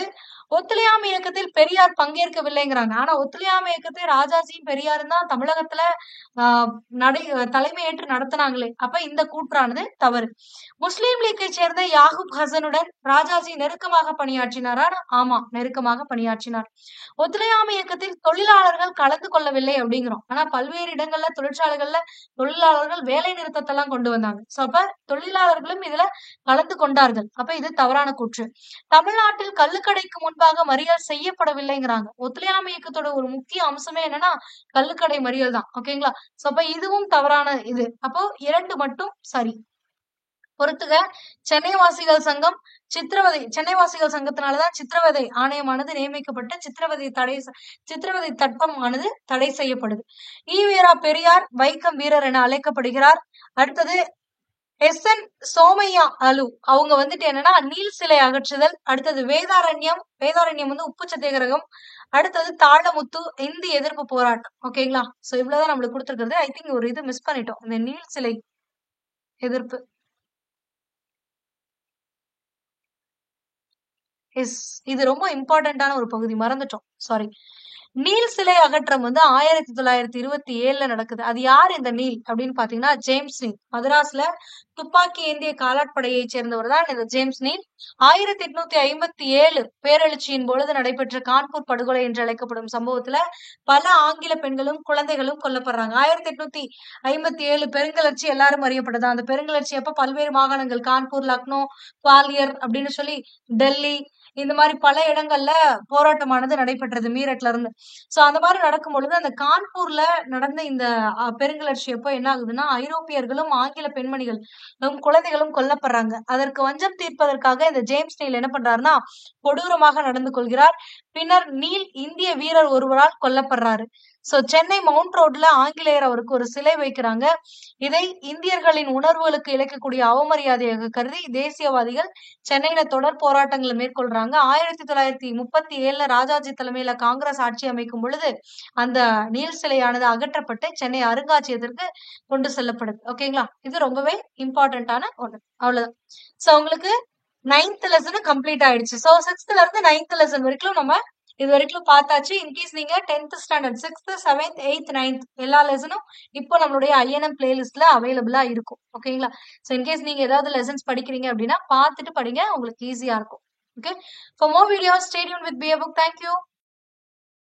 ஒத்துழையாமை இயக்கத்தில் பெரியார் பங்கேற்கவில்லைங்கிறாங்க. ஆனா ஒத்துழையாமை இயக்கத்தை ராஜாஜியும் பெரியாரும் தான் தமிழகத்துல தலைமையேற்று நடத்தினாங்களே. அப்ப இந்த கூற்றானது தவறு. முஸ்லீம் லீக்கை சேர்ந்த யாகூப் ஹசனுடன் ராஜாஜி நெருக்கமாக பணியாற்றினாரா? ஆமா, நெருக்கமாக பணியாற்றினார். ஒத்துழையாமை இயக்கத்தில் தொழிலாளர்கள் கலந்து கொள்ளவில்லை அப்படிங்கிறோம். ஆனா பல்வேறு இடங்கள்ல தொழிற்சாலைகள்ல தொழிலாளர்கள் வேலை நிறுத்தத்தெல்லாம் கொண்டு வந்தாங்க. சோ அப்ப தொழிலாளர்களும் இதுல கலந்து கொண்டார்கள். அப்ப இது தவறான கூற்று. தமிழ்நாட்டில் கள்ளுக்கடைக்கு முன்பாக மறியல் செய்யப்படவில்லைங்கிறாங்க. ஒத்துழையாமை இயக்கத்தோட ஒரு முக்கிய அம்சமே என்னன்னா கள்ளுக்கடை மறியல் தான். ஓகேங்களா? சோ அப்ப இதுவும் தவறான இது. அப்போ 2 மட்டும் சரி. பொறுத்துக. சென்னை வாசிகள் சங்கம் சென்னை வாசிகள் சங்கத்தினாலதான் சித்திரவதை ஆணையமானது நியமிக்கப்பட்டு சித்திரவதை தட்பம் ஆனது தடை செய்யப்படுது. ஈவேரா பெரியார் வைக்கம் வீரர் என அழைக்கப்படுகிறார். அடுத்தது எஸ்.என். சோமையா அலு அவங்க வந்துட்டு என்னன்னா நீல் சிலை அகற்றுதல். அடுத்தது வேதாரண்யம் வந்து உப்பு சத்தியாகிரகம். அடுத்தது தாழமுத்து இந்தி எதிர்ப்பு போராட்டம். ஓகேங்களா? சோ இவ்வளவுதான் நம்மளுக்கு கொடுத்திருக்கிறது. ஐ திங்க் ஒரு இது மிஸ் பண்ணிட்டோம், இந்த நீல் சிலை எதிர்ப்பு. இது ரொம்ப இம்பார்ட்டன்டான ஒரு பகுதி, மறந்துட்டோம், சாரி. நீல் சிலை அகற்றம் வந்து 1927 நடக்குது. அது யார் இந்த நீல் அப்படின்னு பாத்தீங்கன்னா ஜேம்ஸ் நீல். மதராஸ்ல துப்பாக்கி ஏந்திய காலாட்படையை சேர்ந்தவர் தான் இந்த ஜேம்ஸ் நீல். 1857 பேரெழுச்சியின் பொழுது நடைபெற்ற கான்பூர் படுகொலை என்று அழைக்கப்படும் சம்பவத்துல பல ஆங்கில பெண்களும் குழந்தைகளும் கொல்லப்படுறாங்க. 1857 பெருங்கிளர்ச்சி எல்லாரும் அறியப்படுது. அந்த பெருங்கிளர்ச்சி அப்ப பல்வேறு மாகாணங்கள் கான்பூர், லக்னோ, குவாலியர் அப்படின்னு சொல்லி டெல்லி இந்த மாதிரி பல இடங்கள்ல போராட்டமானது நடைபெற்றது மீரட்ல இருந்து. சோ அந்த மாதிரி நடக்கும் பொழுது அந்த கான்பூர்ல நடந்த இந்த பெருங்கிளர்ச்சி அப்போ என்ன ஆகுதுன்னா ஐரோப்பியர்களும் ஆங்கில பெண்மணிகளும் குழந்தைகளும் கொல்லப்படுறாங்க. அதற்கு வஞ்சம் தீர்ப்பதற்காக இந்த ஜேம்ஸ் நீல் என்ன பண்றாருன்னா கொடூரமாக நடந்து கொள்கிறார். பின்னர் நீல் இந்திய வீரர் ஒருவரால் கொல்லப்படுறாரு. சோ சென்னை மவுண்ட் ரோட்ல ஆங்கிலேயர் அவருக்கு ஒரு சிலை வைக்கிறாங்க. இதை இந்தியர்களின் உணர்வுகளுக்கு இழைக்கக்கூடிய அவமரியாதையாக கருதி தேசியவாதிகள் சென்னையில தொடர் போராட்டங்களை மேற்கொள்றாங்க. 1937 ராஜாஜி தலைமையில காங்கிரஸ் ஆட்சி அமைக்கும் பொழுது அந்த நீல் சிலையானது அகற்றப்பட்டு சென்னை அருங்காட்சியகத்திற்கு கொண்டு செல்லப்படுது. ஓகேங்களா? இது ரொம்பவே இம்பார்ட்டன்டான ஒண்ணு. அவ்வளவுதான். சோ உங்களுக்கு 9th லெசன் கம்ப்ளீட் ஆயிடுச்சு. சோ 6th இருந்து 9th லெசன் வரைக்கும் நம்ம இது வரைக்கும் பார்த்தாச்சு. இன்கேஸ் நீங்க 10th standard 6th 7th 8th 9th எல்லா லெசனும் இப்போ நம்மளுடைய INM பிளேலிஸ்ட்ல அவைலபிளா இருக்கும். ஓகேங்களா? சோ இன்கேஸ் நீங்க ஏதாவது லெசன்ஸ் படிக்கிறீங்க அப்படின்னா பார்த்துட்டு படிங்க, உங்களுக்கு ஈஸியா இருக்கும். Okay. For more videos, stay tuned with BA Book. Thank you.